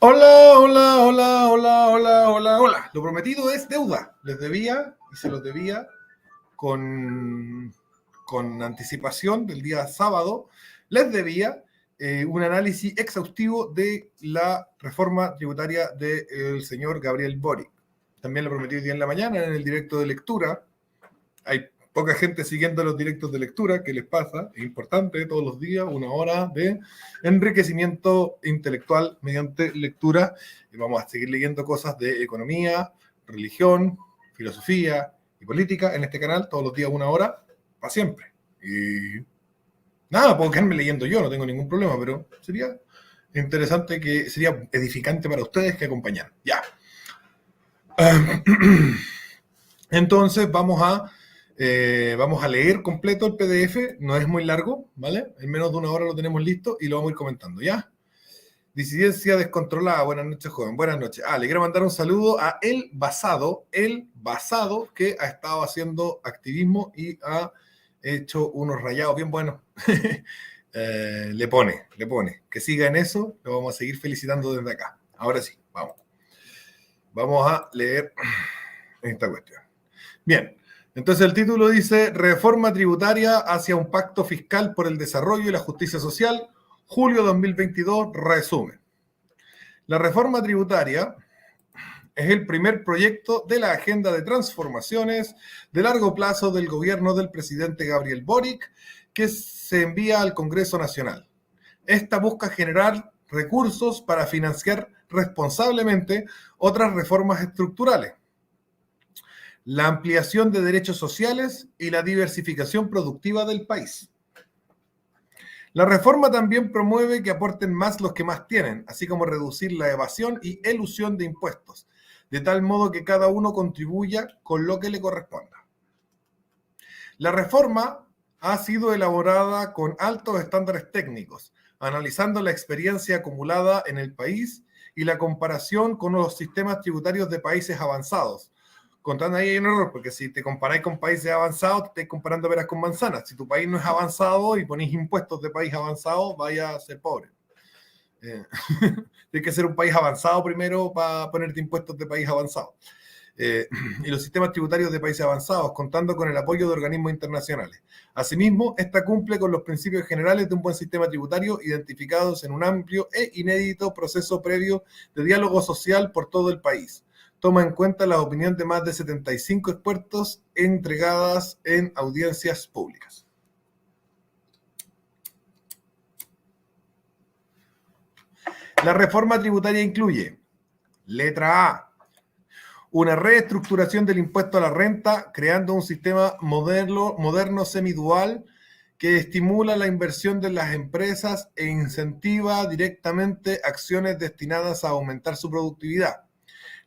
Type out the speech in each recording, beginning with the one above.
Hola, hola, hola, hola, hola, hola, hola. Lo prometido es deuda. Les debía y se los debía con, con anticipación del día sábado. Les debía un análisis exhaustivo de la reforma tributaria del señor Gabriel Boric. También lo prometí hoy día en la mañana en el directo de lectura. Hay poca gente siguiendo los directos de lectura. ¿Qué les pasa? Es importante todos los días, una hora de enriquecimiento intelectual mediante lectura. Y vamos a seguir leyendo cosas de economía, religión, filosofía y política en este canal, todos los días una hora, para siempre. Y nada, puedo quedarme leyendo yo, no tengo ningún problema, pero sería interesante, que sería edificante para ustedes que acompañaran. Ya. Entonces vamos a leer completo el PDF, no es muy largo, ¿vale? En menos de una hora lo tenemos listo y lo vamos a ir comentando, ¿ya? Disidencia descontrolada, buenas noches, joven, buenas noches. Le quiero mandar un saludo a El Basado, que ha estado haciendo activismo y ha hecho unos rayados bien buenos. Le pone. Que siga en eso, lo vamos a seguir felicitando desde acá. Ahora sí, vamos. Vamos a leer esta cuestión. Bien, entonces el título dice Reforma tributaria hacia un pacto fiscal por el desarrollo y la justicia social, julio 2022, resumen. La reforma tributaria es el primer proyecto de la agenda de transformaciones de largo plazo del gobierno del presidente Gabriel Boric, que se envía al Congreso Nacional. Esta busca generar recursos para financiar responsablemente otras reformas estructurales, la ampliación de derechos sociales y la diversificación productiva del país. La reforma también promueve que aporten más los que más tienen, así como reducir la evasión y elusión de impuestos, de tal modo que cada uno contribuya con lo que le corresponda. La reforma ha sido elaborada con altos estándares técnicos, analizando la experiencia acumulada en el país y la comparación con los sistemas tributarios de países avanzados. Contando ahí hay un error, porque si te comparáis con países avanzados, te estáis comparando peras con manzanas. Si tu país no es avanzado y ponéis impuestos de país avanzado, vaya a ser pobre. Tienes que ser un país avanzado primero para ponerte impuestos de país avanzado. Y los sistemas tributarios de países avanzados, contando con el apoyo de organismos internacionales. Asimismo, esta cumple con los principios generales de un buen sistema tributario identificados en un amplio e inédito proceso previo de diálogo social por todo el país. Toma en cuenta la opinión de más de 75 expertos entregadas en audiencias públicas. La reforma tributaria incluye, letra A, una reestructuración del impuesto a la renta, creando un sistema moderno semidual que estimula la inversión de las empresas e incentiva directamente acciones destinadas a aumentar su productividad.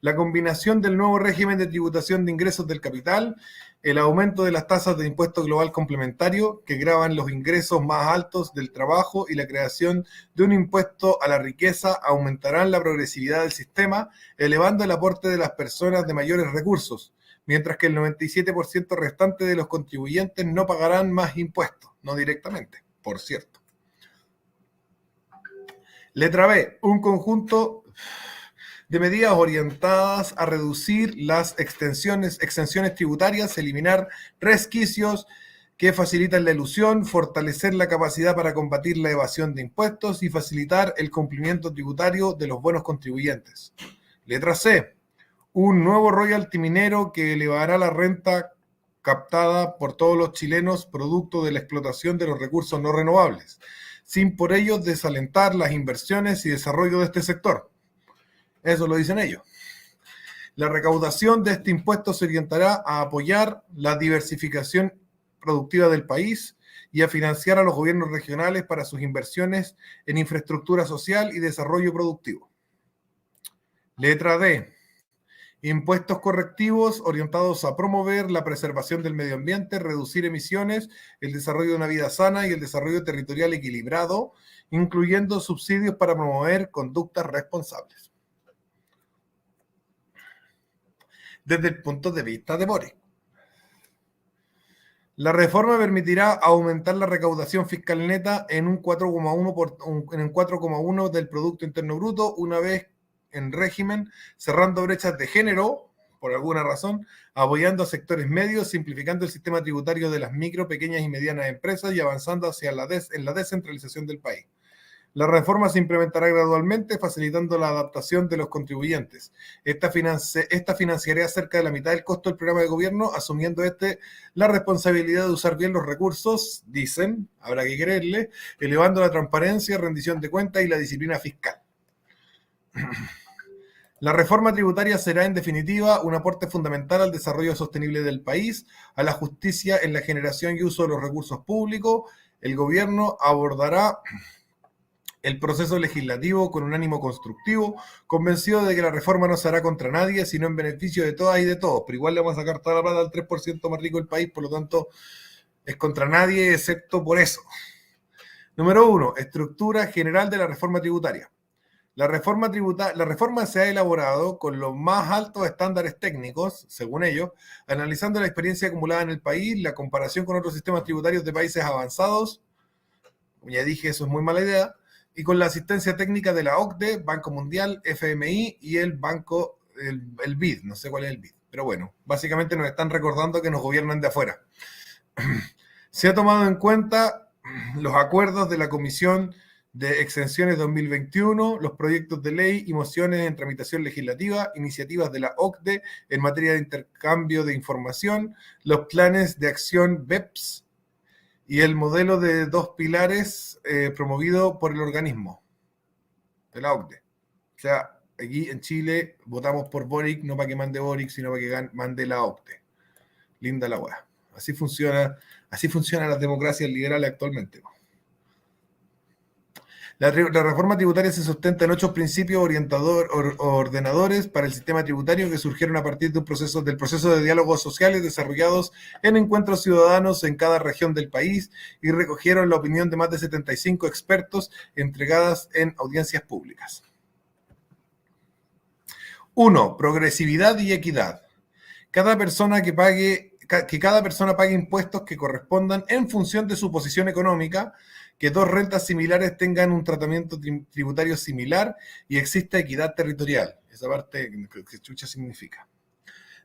La combinación del nuevo régimen de tributación de ingresos del capital, el aumento de las tasas de impuesto global complementario que gravan los ingresos más altos del trabajo y la creación de un impuesto a la riqueza aumentarán la progresividad del sistema, elevando el aporte de las personas de mayores recursos, mientras que el 97% restante de los contribuyentes no pagarán más impuestos, no directamente, por cierto. Letra B, un conjunto de medidas orientadas a reducir las exenciones tributarias, eliminar resquicios que facilitan la elusión, fortalecer la capacidad para combatir la evasión de impuestos y facilitar el cumplimiento tributario de los buenos contribuyentes. Letra C, un nuevo royalty minero que elevará la renta captada por todos los chilenos producto de la explotación de los recursos no renovables, sin por ello desalentar las inversiones y desarrollo de este sector. Eso lo dicen ellos. La recaudación de este impuesto se orientará a apoyar la diversificación productiva del país y a financiar a los gobiernos regionales para sus inversiones en infraestructura social y desarrollo productivo. Letra D. Impuestos correctivos orientados a promover la preservación del medio ambiente, reducir emisiones, el desarrollo de una vida sana y el desarrollo territorial equilibrado, incluyendo subsidios para promover conductas responsables. Desde el punto de vista de Boric, la reforma permitirá aumentar la recaudación fiscal neta en un 4,1 del Producto Interno Bruto una vez en régimen, cerrando brechas de género, por alguna razón, apoyando a sectores medios, simplificando el sistema tributario de las micro, pequeñas y medianas empresas y avanzando hacia la descentralización del país. La reforma se implementará gradualmente, facilitando la adaptación de los contribuyentes. Esta financiaría cerca de la mitad del costo del programa de gobierno, asumiendo la responsabilidad de usar bien los recursos, dicen, habrá que creerle, elevando la transparencia, rendición de cuentas y la disciplina fiscal. La reforma tributaria será, en definitiva, un aporte fundamental al desarrollo sostenible del país, a la justicia en la generación y uso de los recursos públicos. El gobierno abordará el proceso legislativo con un ánimo constructivo, convencido de que la reforma no se hará contra nadie, sino en beneficio de todas y de todos. Pero igual le vamos a sacar toda la plata al 3% más rico del país, por lo tanto, es contra nadie excepto por eso. Número 1. Estructura general de la reforma tributaria. La reforma se ha elaborado con los más altos estándares técnicos, según ellos, analizando la experiencia acumulada en el país, la comparación con otros sistemas tributarios de países avanzados. Ya dije, eso es muy mala idea. Y con la asistencia técnica de la OCDE, Banco Mundial, FMI y el banco, el BID, no sé cuál es el BID, pero bueno, básicamente nos están recordando que nos gobiernan de afuera. Se ha tomado en cuenta los acuerdos de la Comisión de Exenciones 2021, los proyectos de ley y mociones en tramitación legislativa, iniciativas de la OCDE en materia de intercambio de información, los planes de acción BEPS, y el modelo de 2 pilares promovido por el organismo de la OCDE. O sea, aquí en Chile votamos por Boric, no para que mande Boric, sino para que mande la OCDE. Linda la weá. Así funcionan las democracias liberales actualmente. La reforma tributaria se sustenta en 8 principios ordenadores para el sistema tributario que surgieron a partir del proceso de diálogos sociales desarrollados en encuentros ciudadanos en cada región del país y recogieron la opinión de más de 75 expertos entregadas en audiencias públicas. 1. Progresividad y equidad. Que cada persona pague impuestos que correspondan en función de su posición económica, que 2 rentas similares tengan un tratamiento tributario similar y exista equidad territorial. Esa parte que chucha significa.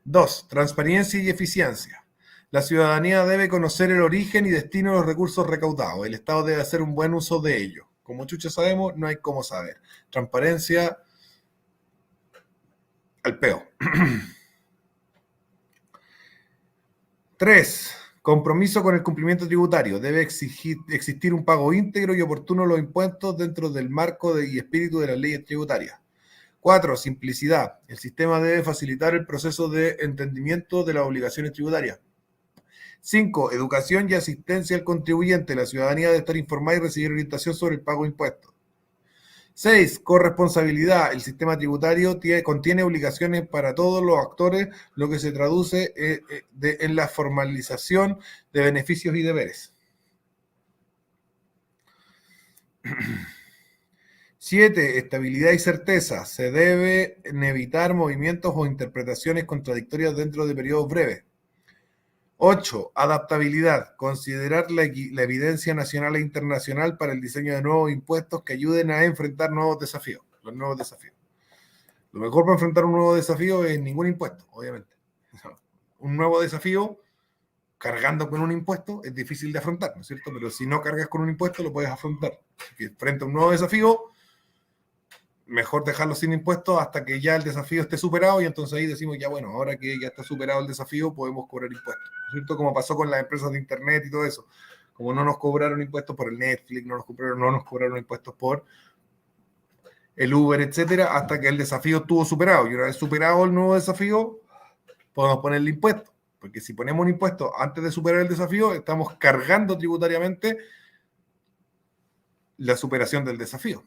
2. Transparencia y eficiencia. La ciudadanía debe conocer el origen y destino de los recursos recaudados. El Estado debe hacer un buen uso de ellos. Como chucha sabemos, no hay cómo saber. Transparencia al peo. 3. Compromiso con el cumplimiento tributario. Debe existir un pago íntegro y oportuno de los impuestos dentro del marco y espíritu de las leyes tributarias. 4. Simplicidad. El sistema debe facilitar el proceso de entendimiento de las obligaciones tributarias. 5. Educación y asistencia al contribuyente. La ciudadanía debe estar informada y recibir orientación sobre el pago de impuestos. 6. Corresponsabilidad. El sistema tributario contiene obligaciones para todos los actores, lo que se traduce en la formalización de beneficios y deberes. 7. Estabilidad y certeza. Se deben evitar movimientos o interpretaciones contradictorias dentro de periodos breves. 8. Adaptabilidad. Considerar la evidencia nacional e internacional para el diseño de nuevos impuestos que ayuden a enfrentar nuevos desafíos. Los nuevos desafíos. Lo mejor para enfrentar un nuevo desafío es ningún impuesto, obviamente. Un nuevo desafío cargando con un impuesto es difícil de afrontar, ¿no es cierto? Pero si no cargas con un impuesto lo puedes afrontar. Así que frente a un nuevo desafío, mejor dejarlo sin impuestos hasta que ya el desafío esté superado y entonces ahí decimos, ya bueno, ahora que ya está superado el desafío podemos cobrar impuestos, ¿no es cierto? Como pasó con las empresas de internet y todo eso. Como no nos cobraron impuestos por el Netflix, no nos cobraron impuestos por el Uber, etcétera, hasta que el desafío estuvo superado. Y una vez superado el nuevo desafío, podemos ponerle impuestos. Porque si ponemos un impuesto antes de superar el desafío, estamos cargando tributariamente la superación del desafío.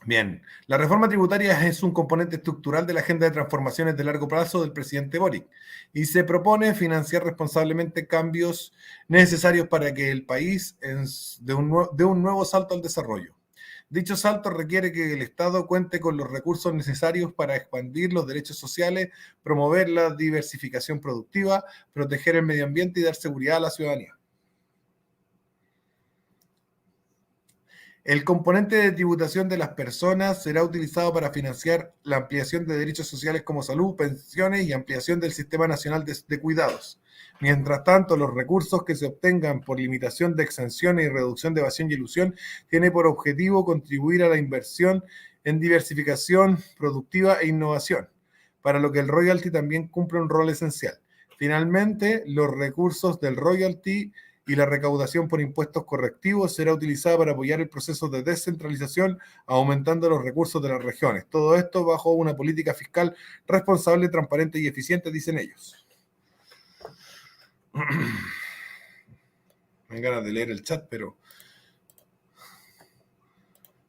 Bien, la reforma tributaria es un componente estructural de la agenda de transformaciones de largo plazo del presidente Boric y se propone financiar responsablemente cambios necesarios para que el país dé un nuevo salto al desarrollo. Dicho salto requiere que el Estado cuente con los recursos necesarios para expandir los derechos sociales, promover la diversificación productiva, proteger el medio ambiente y dar seguridad a la ciudadanía. El componente de tributación de las personas será utilizado para financiar la ampliación de derechos sociales como salud, pensiones y ampliación del Sistema Nacional de Cuidados. Mientras tanto, los recursos que se obtengan por limitación de exenciones y reducción de evasión y elusión tiene por objetivo contribuir a la inversión en diversificación productiva e innovación, para lo que el royalty también cumple un rol esencial. Finalmente, los recursos del royalty y la recaudación por impuestos correctivos será utilizada para apoyar el proceso de descentralización, aumentando los recursos de las regiones. Todo esto bajo una política fiscal responsable, transparente y eficiente, dicen ellos. Me dan ganas de leer el chat, pero...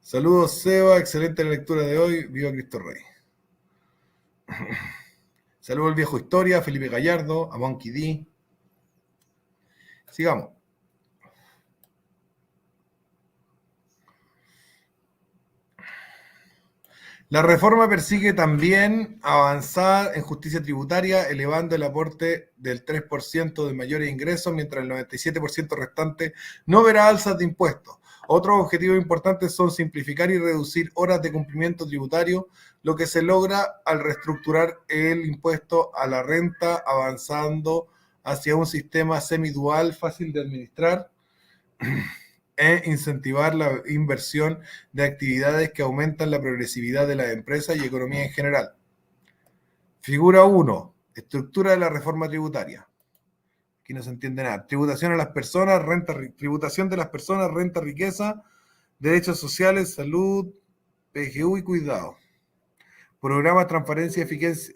Saludos, Seba. Excelente la lectura de hoy. Viva Cristo Rey. Saludos al viejo Historia, a Felipe Gallardo, a Monkey D. Sigamos. La reforma persigue también avanzar en justicia tributaria, elevando el aporte del 3% de mayores ingresos, mientras el 97% restante no verá alzas de impuestos. Otros objetivos importantes son simplificar y reducir horas de cumplimiento tributario, lo que se logra al reestructurar el impuesto a la renta, avanzando hacia un sistema semidual fácil de administrar e incentivar la inversión de actividades que aumentan la progresividad de las empresas y economía en general. Figura 1. Estructura de la reforma tributaria. Aquí no se entiende nada. Tributación a las personas, tributación de las personas, renta, riqueza, derechos sociales, salud, PGU y cuidado. Programa, transparencia, eficiencia,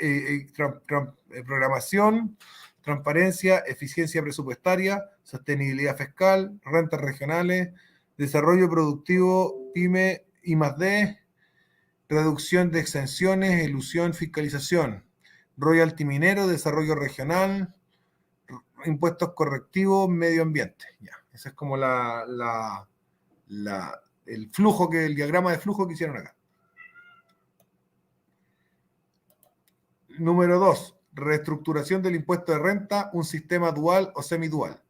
programación, transparencia, eficiencia presupuestaria, sostenibilidad fiscal, rentas regionales, desarrollo productivo, PYME, I+D, reducción de exenciones, elusión, fiscalización, royalty minero, desarrollo regional, impuestos correctivos, medio ambiente. Ya, ese es como el flujo, el diagrama de flujo que hicieron acá. Número 2. Reestructuración del impuesto de renta, un sistema dual o semidual.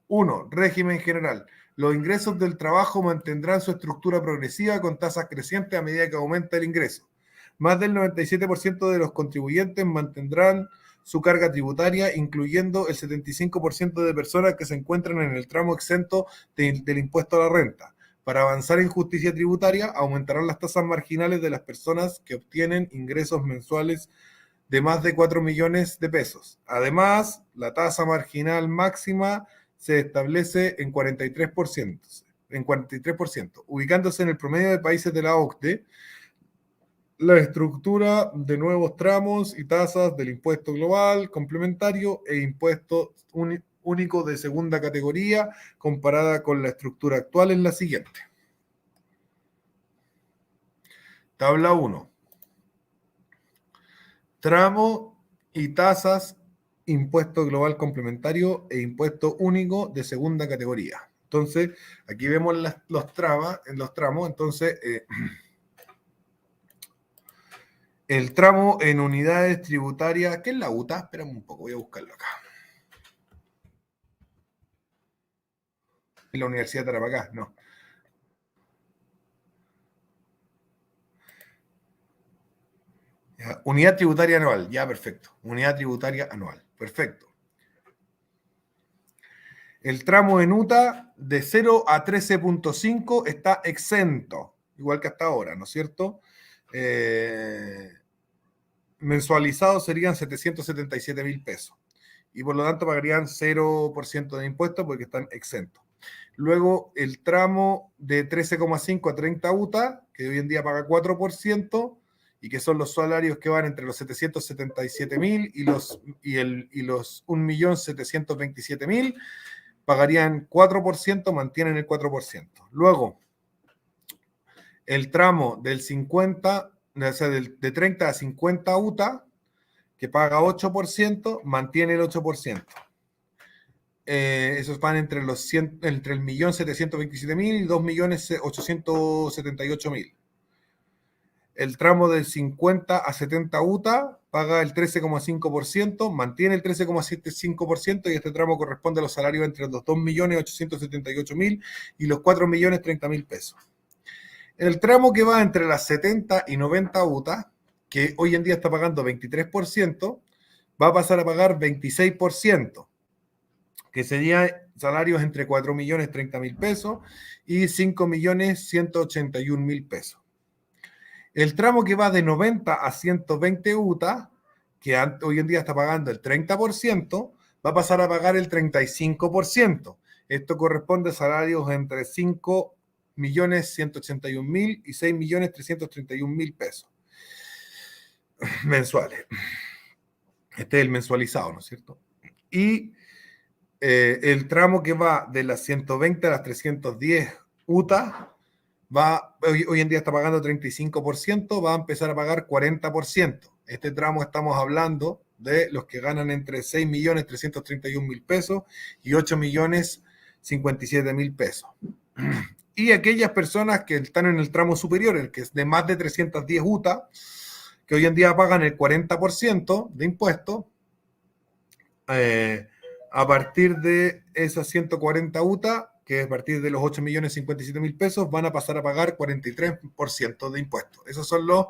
1. Régimen general. Los ingresos del trabajo mantendrán su estructura progresiva con tasas crecientes a medida que aumenta el ingreso. Más del 97% de los contribuyentes mantendrán su carga tributaria, incluyendo el 75% de personas que se encuentran en el tramo exento del impuesto a la renta. Para avanzar en justicia tributaria, aumentarán las tasas marginales de las personas que obtienen ingresos mensuales de más de 4 millones de pesos. Además, la tasa marginal máxima se establece en 43%, ubicándose en el promedio de países de la OCDE. La estructura de nuevos tramos y tasas del impuesto global, complementario e impuesto único de segunda categoría, comparada con la estructura actual, es la siguiente. Tabla 1. Tramo y tasas, impuesto global complementario e impuesto único de segunda categoría. Entonces, aquí vemos los tramos. Entonces, el tramo en unidades tributarias, ¿qué es la UTA? Espérame un poco, voy a buscarlo acá. En la Universidad de Tarapacá, no. Ya, unidad tributaria anual, ya, perfecto. Unidad tributaria anual, perfecto. El tramo en UTA de 0 a 13.5 está exento, igual que hasta ahora, ¿no es cierto? Mensualizados serían 777.000 pesos. Y por lo tanto pagarían 0% de impuestos porque están exentos. Luego el tramo de 13,5 a 30 UTA, que hoy en día paga 4%, y que son los salarios que van entre los 777.000 y los 1.727.000, pagarían 4%, mantienen el 4%. Luego, el tramo del 50, o sea, de 30 a 50 UTA, que paga 8%, mantiene el 8%. Esos van entre el 1.727.000 y 2.878.000. El tramo de 50 a 70 UTA paga el 13,5%, mantiene el 13,75% y este tramo corresponde a los salarios entre los 2.878.000 y los 4.030.000 pesos. El tramo que va entre las 70 y 90 UTA, que hoy en día está pagando 23%, va a pasar a pagar 26%, que sería salarios entre 4.030.000 pesos y 5.181.000 pesos. El tramo que va de 90 a 120 UTA, que hoy en día está pagando el 30%, va a pasar a pagar el 35%. Esto corresponde a salarios entre 5.181.000 y 6.331.000 pesos mensuales. Este es el mensualizado, ¿no es cierto? Y el tramo que va de las 120 a las 310 UTA, hoy en día está pagando 35%, va a empezar a pagar 40%. Este tramo estamos hablando de los que ganan entre 6.331.000 pesos y 8.057.000 pesos. Y aquellas personas que están en el tramo superior, el que es de más de 310 UTA, que hoy en día pagan el 40% de impuestos, a partir de esas 140 UTA, que a partir de los 8.057.000 pesos, van a pasar a pagar 43% de impuestos. Esos son los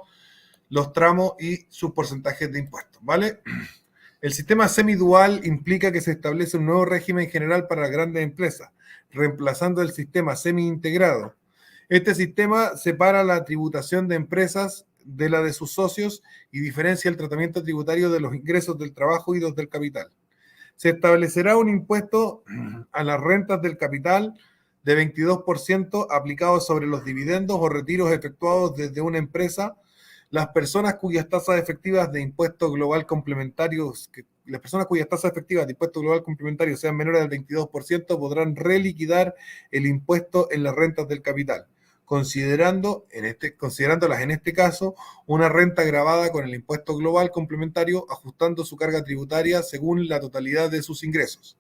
tramos y sus porcentajes de impuestos, ¿vale? El sistema semidual implica que se establece un nuevo régimen general para las grandes empresas, reemplazando el sistema semi-integrado. Este sistema separa la tributación de empresas de la de sus socios y diferencia el tratamiento tributario de los ingresos del trabajo y los del capital. Se establecerá un impuesto a las rentas del capital de 22% aplicado sobre los dividendos o retiros efectuados desde una empresa. Las personas cuyas tasas efectivas de impuesto global complementario sean menores al 22% podrán reliquidar el impuesto en las rentas del capital, considerándolas en este caso una renta gravada con el impuesto global complementario, ajustando su carga tributaria según la totalidad de sus ingresos.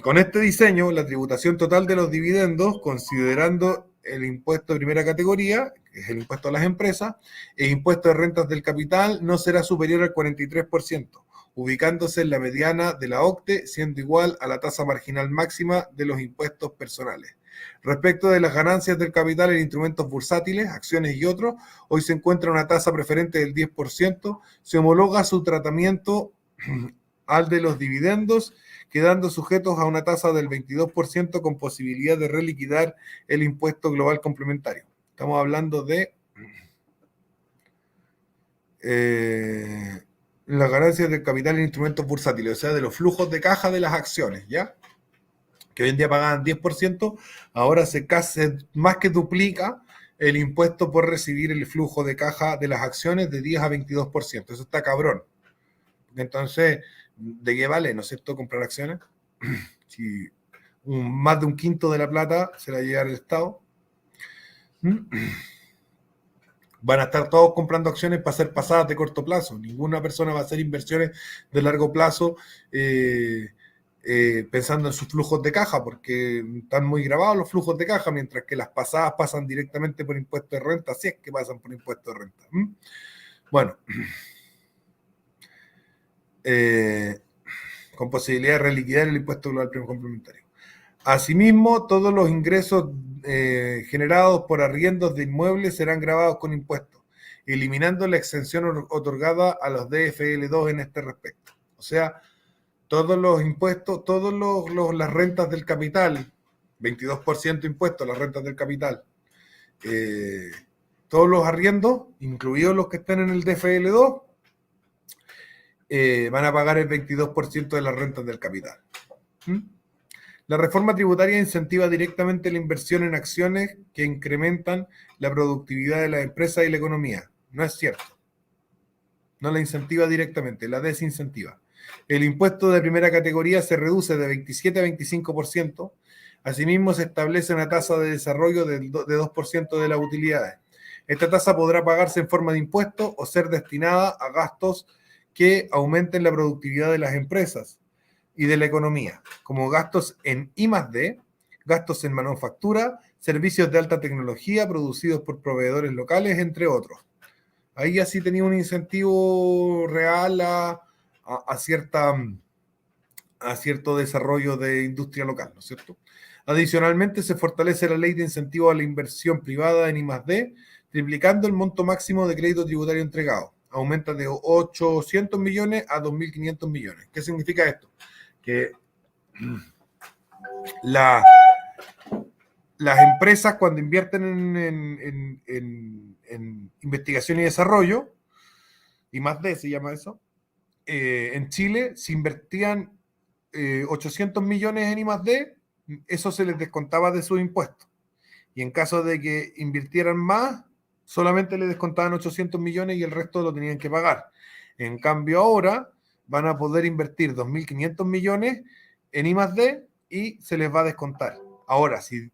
Con este diseño, la tributación total de los dividendos, considerando el impuesto de primera categoría, que es el impuesto a las empresas, e impuesto de rentas del capital, no será superior al 43%, ubicándose en la mediana de la OCDE, siendo igual a la tasa marginal máxima de los impuestos personales. Respecto de las ganancias del capital en instrumentos bursátiles, acciones y otros, hoy se encuentra una tasa preferente del 10%, se homologa su tratamiento al de los dividendos, quedando sujetos a una tasa del 22% con posibilidad de reliquidar el impuesto global complementario. Estamos hablando de las ganancias del capital en instrumentos bursátiles, o sea, de los flujos de caja de las acciones, ¿ya? Que hoy en día pagaban 10%, ahora se más que duplica el impuesto por recibir el flujo de caja de las acciones de 10 a 22%. Eso está cabrón. Entonces, ¿de qué vale, no es cierto, comprar acciones? Si más de un quinto de la plata se la lleva el Estado. Van a estar todos comprando acciones para ser pasadas de corto plazo. Ninguna persona va a hacer inversiones de largo plazo pensando en sus flujos de caja, porque están muy grabados los flujos de caja, mientras que las pasadas pasan directamente por impuesto de renta, si es que pasan por impuesto de renta. Bueno, con posibilidad de reliquidar el impuesto global complementario. Asimismo, todos los ingresos generados por arriendos de inmuebles serán gravados con impuestos, eliminando la exención otorgada a los DFL2 en este respecto. O sea, todos los impuestos, las rentas del capital, 22% impuestos a las rentas del capital, todos los arriendos, incluidos los que estén en el DFL2, van a pagar el 22% de las rentas del capital. La reforma tributaria incentiva directamente la inversión en acciones que incrementan la productividad de las empresas y la economía. No es cierto. No la incentiva directamente, la desincentiva. El impuesto de primera categoría se reduce de 27 a 25%. Asimismo, se establece una tasa de desarrollo de 2% de las utilidades. Esta tasa podrá pagarse en forma de impuesto o ser destinada a gastos que aumenten la productividad de las empresas y de la economía, como gastos en I+D, gastos en manufactura, servicios de alta tecnología producidos por proveedores locales, entre otros. Ahí ya sí tenía un incentivo real a cierto desarrollo de industria local, ¿no es cierto? Adicionalmente, se fortalece la ley de incentivo a la inversión privada en I+D, triplicando el monto máximo de crédito tributario entregado. Aumenta de 800 millones a 2.500 millones. ¿Qué significa esto? Que las empresas, cuando invierten en investigación y desarrollo, I+D se llama eso, en Chile, si invertían 800 millones en I+D, eso se les descontaba de sus impuestos. Y en caso de que invirtieran más, solamente les descontaban 800 millones y el resto lo tenían que pagar. En cambio, ahora van a poder invertir 2.500 millones en I+D y se les va a descontar. Ahora, si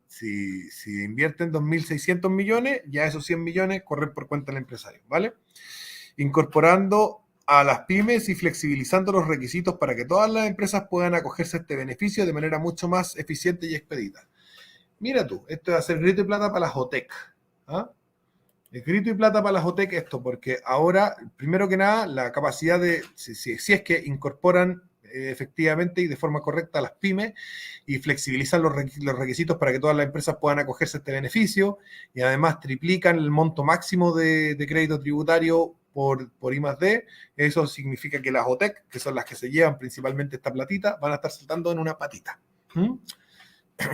invierten 2.600 millones, ya esos 100 millones corren por cuenta del empresario, ¿vale? Incorporando a las pymes y flexibilizando los requisitos para que todas las empresas puedan acogerse a este beneficio de manera mucho más eficiente y expedita. Mira tú, esto va a ser grito y plata para las OTEC. ¿Ah? Es grito y plata para las OTEC esto, porque ahora, primero que nada, la capacidad de, si es que incorporan efectivamente y de forma correcta a las pymes y flexibilizan los requisitos para que todas las empresas puedan acogerse a este beneficio, y además triplican el monto máximo de crédito tributario por I+D, eso significa que las OTEC, que son las que se llevan principalmente esta platita, van a estar saltando en una patita.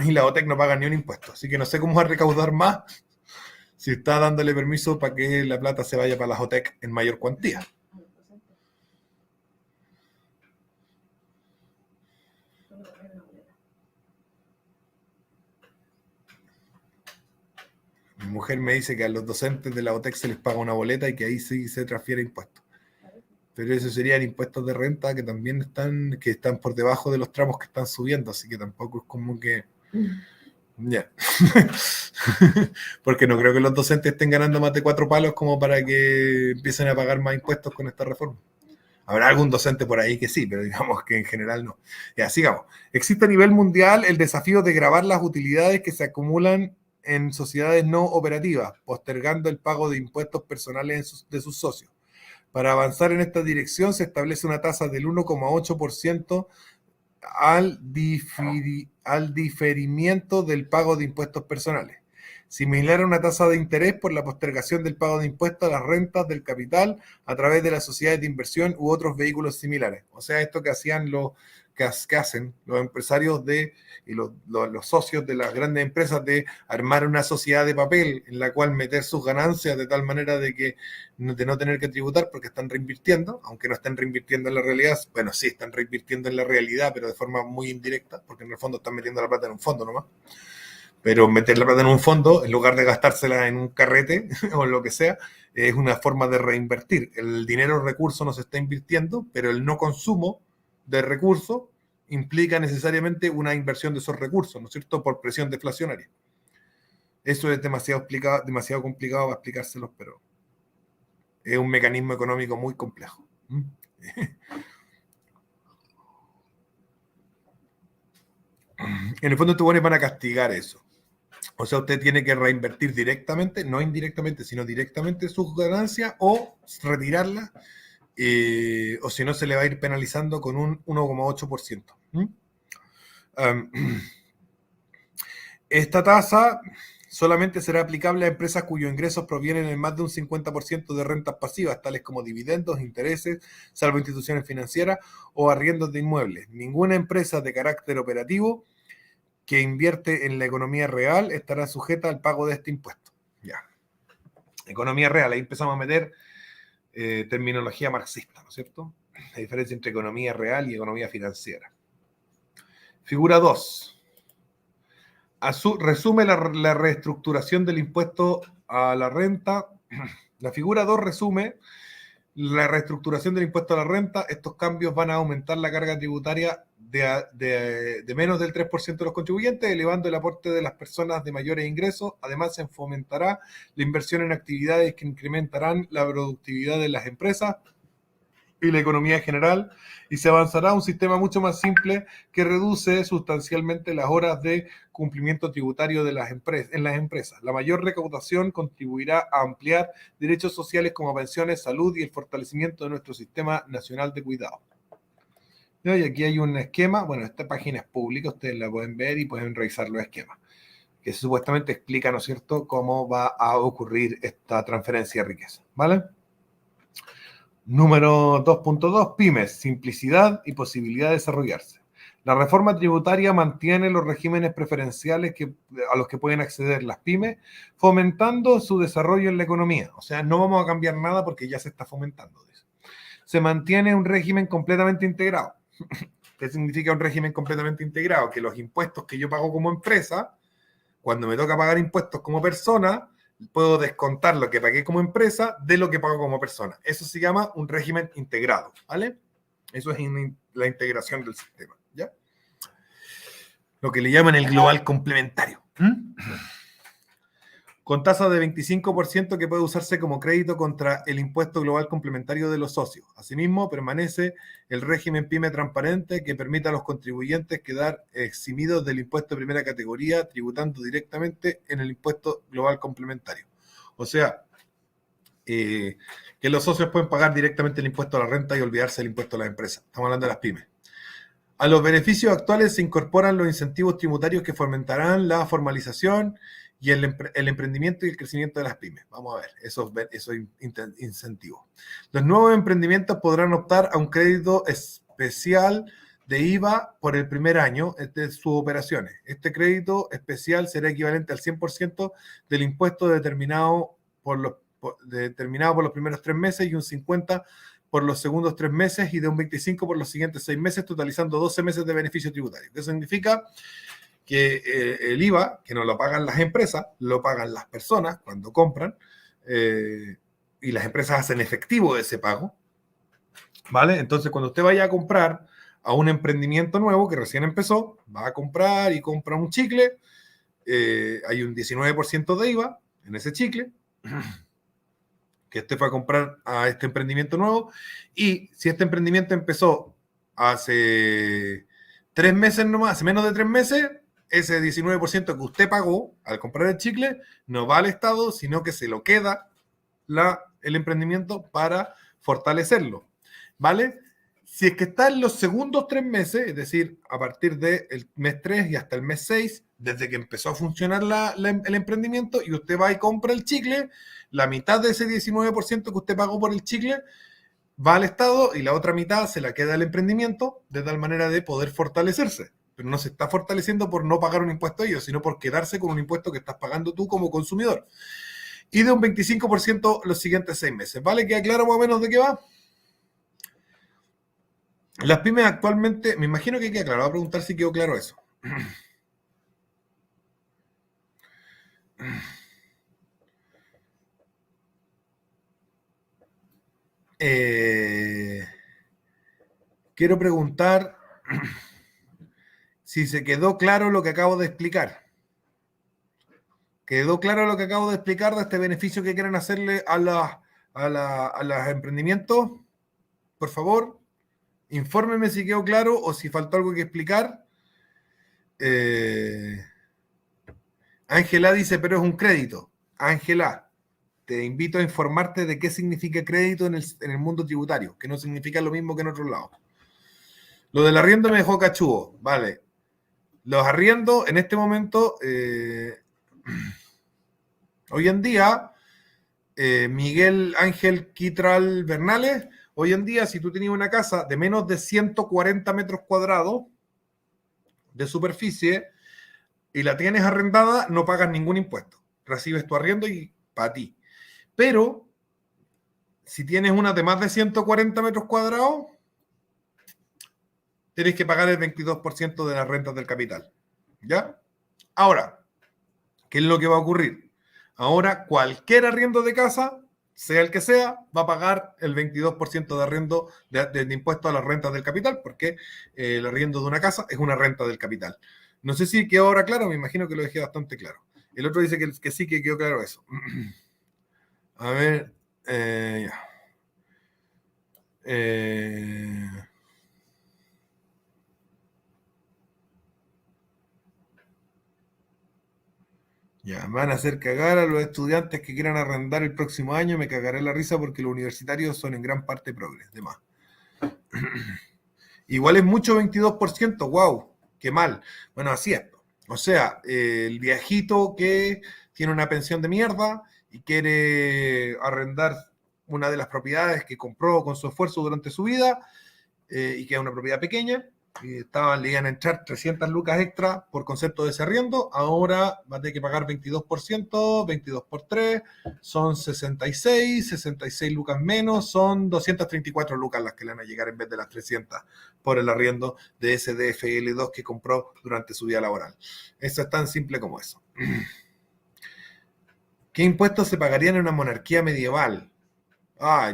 Y la OTEC no paga ni un impuesto, así que no sé cómo va a recaudar más si está dándole permiso para que la plata se vaya para las OTEC en mayor cuantía. Mi mujer me dice que a los docentes de la OTEC se les paga una boleta y que ahí sí se transfiere impuestos. Pero eso serían impuestos de renta que también están por debajo de los tramos que están subiendo, así que tampoco es como que... Ya. Porque no creo que los docentes estén ganando más de 4 palos como para que empiecen a pagar más impuestos con esta reforma. Habrá algún docente por ahí que sí, pero digamos que en general no. Ya, sigamos. Existe a nivel mundial el desafío de gravar las utilidades que se acumulan en sociedades no operativas, postergando el pago de impuestos personales de sus socios. Para avanzar en esta dirección se establece una tasa del 1,8% al diferimiento del pago de impuestos personales, similar a una tasa de interés por la postergación del pago de impuestos a las rentas del capital a través de las sociedades de inversión u otros vehículos similares. O sea, esto que hacían que hacen los empresarios y los socios de las grandes empresas de armar una sociedad de papel en la cual meter sus ganancias de tal manera de no tener que tributar porque están reinvirtiendo, aunque no estén reinvirtiendo en la realidad. Bueno, sí, están reinvirtiendo en la realidad, pero de forma muy indirecta, porque en el fondo están metiendo la plata en un fondo nomás. Pero meter la plata en un fondo, en lugar de gastársela en un carrete o en lo que sea, es una forma de reinvertir. El dinero recurso no se está invirtiendo, pero el no consumo de recursos implica necesariamente una inversión de esos recursos, ¿no es cierto?, por presión deflacionaria. Eso es demasiado complicado para explicárselos, pero es un mecanismo económico muy complejo. En el fondo, estos buenos van a castigar eso. O sea, usted tiene que reinvertir directamente, no indirectamente, sino directamente sus ganancias o retirarlas, o si no se le va a ir penalizando con un 1,8%. Esta tasa solamente será aplicable a empresas cuyos ingresos provienen en más de un 50% de rentas pasivas, tales como dividendos, intereses, salvo instituciones financieras o arriendos de inmuebles. Ninguna empresa de carácter operativo que invierte en la economía real estará sujeta al pago de este impuesto. Ya. Economía real, ahí empezamos a meter terminología marxista, ¿no es cierto? La diferencia entre economía real y economía financiera. Figura 2. Resume la reestructuración del impuesto a la renta. La figura 2 resume la reestructuración del impuesto a la renta. Estos cambios van a aumentar la carga tributaria de menos del 3% de los contribuyentes, elevando el aporte de las personas de mayores ingresos. Además, se fomentará la inversión en actividades que incrementarán la productividad de las empresas, y la economía en general, y se avanzará a un sistema mucho más simple que reduce sustancialmente las horas de cumplimiento tributario de en las empresas. La mayor recaudación contribuirá a ampliar derechos sociales como pensiones, salud y el fortalecimiento de nuestro sistema nacional de cuidado. Y aquí hay un esquema, bueno, esta página es pública, ustedes la pueden ver y pueden revisar los esquemas, que supuestamente explica, ¿no es cierto?, cómo va a ocurrir esta transferencia de riqueza, ¿vale? Número 2.2, pymes, simplicidad y posibilidad de desarrollarse. La reforma tributaria mantiene los regímenes preferenciales a los que pueden acceder las pymes, fomentando su desarrollo en la economía. O sea, no vamos a cambiar nada porque ya se está fomentando. Se mantiene un régimen completamente integrado. ¿Qué significa un régimen completamente integrado? Que los impuestos que yo pago como empresa, cuando me toca pagar impuestos como persona, puedo descontar lo que pagué como empresa de lo que pago como persona. Eso se llama un régimen integrado, ¿vale? Eso es la integración del sistema, ¿ya? Lo que le llaman el global complementario. Con tasa de 25% que puede usarse como crédito contra el impuesto global complementario de los socios. Asimismo, permanece el régimen PYME transparente que permite a los contribuyentes quedar eximidos del impuesto de primera categoría, tributando directamente en el impuesto global complementario. O sea, que los socios pueden pagar directamente el impuesto a la renta y olvidarse del impuesto a las empresas. Estamos hablando de las pymes. A los beneficios actuales se incorporan los incentivos tributarios que fomentarán la formalización y el emprendimiento y el crecimiento de las pymes. Vamos a ver esos incentivos. Los nuevos emprendimientos podrán optar a un crédito especial de IVA por el primer año de sus operaciones. Este crédito especial será equivalente al 100% del impuesto determinado por los primeros 3 meses y un 50% por los segundos 3 meses y de un 25% por los siguientes 6 meses, totalizando 12 meses de beneficio tributario. Eso significa que el IVA, que no lo pagan las empresas, lo pagan las personas cuando compran, y las empresas hacen efectivo ese pago, ¿vale? Entonces, cuando usted vaya a comprar a un emprendimiento nuevo que recién empezó, va a comprar y compra un chicle, hay un 19% de IVA en ese chicle, que usted fue a comprar a este emprendimiento nuevo, y si este emprendimiento empezó hace 3 meses nomás, hace menos de 3 meses, ese 19% que usted pagó al comprar el chicle no va al Estado, sino que se lo queda el emprendimiento para fortalecerlo, ¿vale? Si es que está en los segundos 3 meses, es decir, a partir del mes 3 y hasta el mes 6, desde que empezó a funcionar el emprendimiento, y usted va y compra el chicle, la mitad de ese 19% que usted pagó por el chicle va al Estado y la otra mitad se la queda al emprendimiento, de tal manera de poder fortalecerse. Pero no se está fortaleciendo por no pagar un impuesto a ellos, sino por quedarse con un impuesto que estás pagando tú como consumidor. Y de un 25% los siguientes 6 meses. ¿Vale? ¿Queda claro más o menos de qué va? Las pymes actualmente, me imagino que queda claro. Voy a preguntar si quedó claro eso. Quiero preguntar si se quedó claro lo que acabo de explicar. ¿Quedó claro lo que acabo de explicar de este beneficio que quieren hacerle a los emprendimientos? Por favor, infórmeme si quedó claro o si faltó algo que explicar. Ángela dice, pero es un crédito. Ángela, te invito a informarte de qué significa crédito en el mundo tributario, que no significa lo mismo que en otros lados. Lo del arriendo me dejó cachudo, vale. Los arriendos en este momento, hoy en día, Miguel Ángel Quitral Bernales, hoy en día, si tú tenías una casa de menos de 140 metros cuadrados de superficie y la tienes arrendada, no pagas ningún impuesto. Recibes tu arriendo y para ti. Pero, si tienes una de más de 140 metros cuadrados, tienes que pagar el 22% de las rentas del capital. ¿Ya? Ahora, ¿qué es lo que va a ocurrir? Ahora, cualquier arriendo de casa, sea el que sea, va a pagar el 22% de arriendo de impuesto a las rentas del capital, porque el arriendo de una casa es una renta del capital. No sé si quedó ahora claro, me imagino que lo dejé bastante claro. El otro dice que sí, que quedó claro eso. A ver, ya. Ya, van a hacer cagar a los estudiantes que quieran arrendar el próximo año. Me cagaré la risa porque los universitarios son en gran parte progres. De más. Igual es mucho 22%. Wow, qué mal. Bueno, así es. O sea, el viejito que tiene una pensión de mierda y quiere arrendar una de las propiedades que compró con su esfuerzo durante su vida, y que es una propiedad pequeña, y le iban a entrar 300 lucas extra por concepto de ese arriendo, ahora va a tener que pagar 22%, 22 por 3, son 66 lucas menos, son 234 lucas las que le van a llegar en vez de las 300 por el arriendo de ese DFL2 que compró durante su vida laboral. Eso es tan simple como eso. ¿Qué impuestos se pagarían en una monarquía medieval?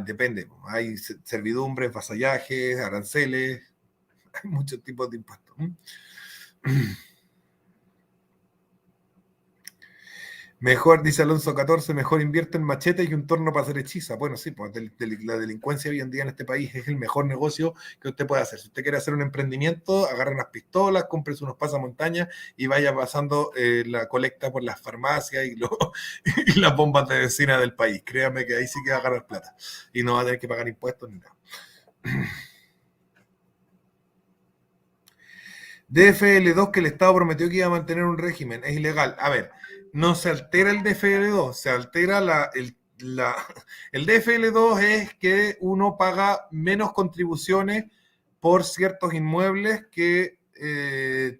Depende. Hay servidumbres, vasallajes, aranceles, hay muchos tipos de impuestos. Mejor, dice Alonso 14, mejor invierte en machete y un torno para hacer hechiza. Bueno, sí, pues la delincuencia hoy en día en este país es el mejor negocio que usted puede hacer. Si usted quiere hacer un emprendimiento, agarre unas pistolas, compre unos pasamontañas y vaya pasando la colecta por las farmacias y las bombas de vecina del país. Créame que ahí sí que va a ganar plata y no va a tener que pagar impuestos ni nada. DFL2 que el Estado prometió que iba a mantener un régimen. Es ilegal. A ver, no se altera el DFL2, se altera el DFL2 es que uno paga menos contribuciones por ciertos inmuebles que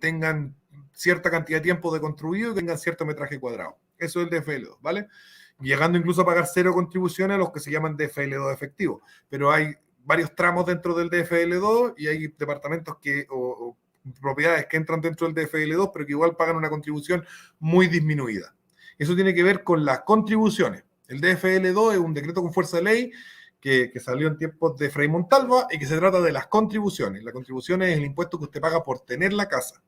tengan cierta cantidad de tiempo de construido y tengan cierto metraje cuadrado. Eso es el DFL2, ¿vale? Llegando incluso a pagar cero contribuciones a los que se llaman DFL2 efectivos. Pero hay varios tramos dentro del DFL2 y hay departamentos o propiedades que entran dentro del DFL2, pero que igual pagan una contribución muy disminuida. Eso tiene que ver con las contribuciones. El DFL2 es un decreto con fuerza de ley que salió en tiempos de Frei Montalva y que se trata de las contribuciones. La contribución es el impuesto que usted paga por tener la casa.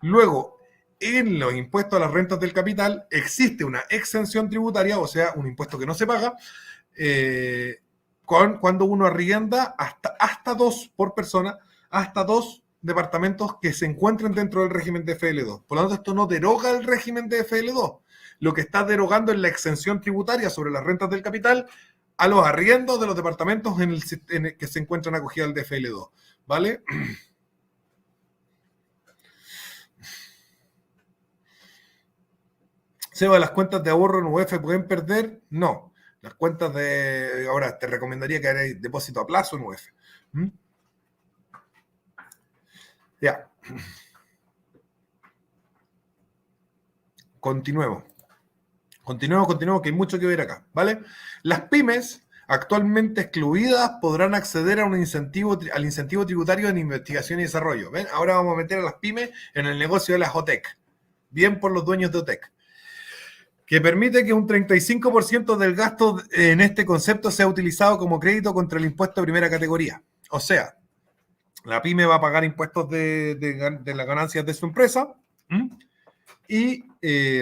Luego, en los impuestos a las rentas del capital existe una exención tributaria, o sea, un impuesto que no se paga, cuando uno arrienda hasta dos por persona, hasta dos departamentos que se encuentren dentro del régimen de FL2. Por lo tanto, esto no deroga el régimen de FL2. Lo que está derogando es la exención tributaria sobre las rentas del capital a los arriendos de los departamentos en el que se encuentran acogidos al DFL2. ¿Vale? Seba, ¿las cuentas de ahorro en UEF pueden perder? No. Las cuentas de... Ahora, te recomendaría que hagáis depósito a plazo en UEF. Ya. Continuemos, que hay mucho que ver acá, ¿vale? Las pymes actualmente excluidas podrán acceder a al incentivo tributario en investigación y desarrollo. ¿Ven? Ahora vamos a meter a las pymes en el negocio de las OTEC. Bien por los dueños de OTEC. Que permite que un 35% del gasto en este concepto sea utilizado como crédito contra el impuesto de primera categoría. O sea, la pyme va a pagar impuestos de las ganancias de su empresa y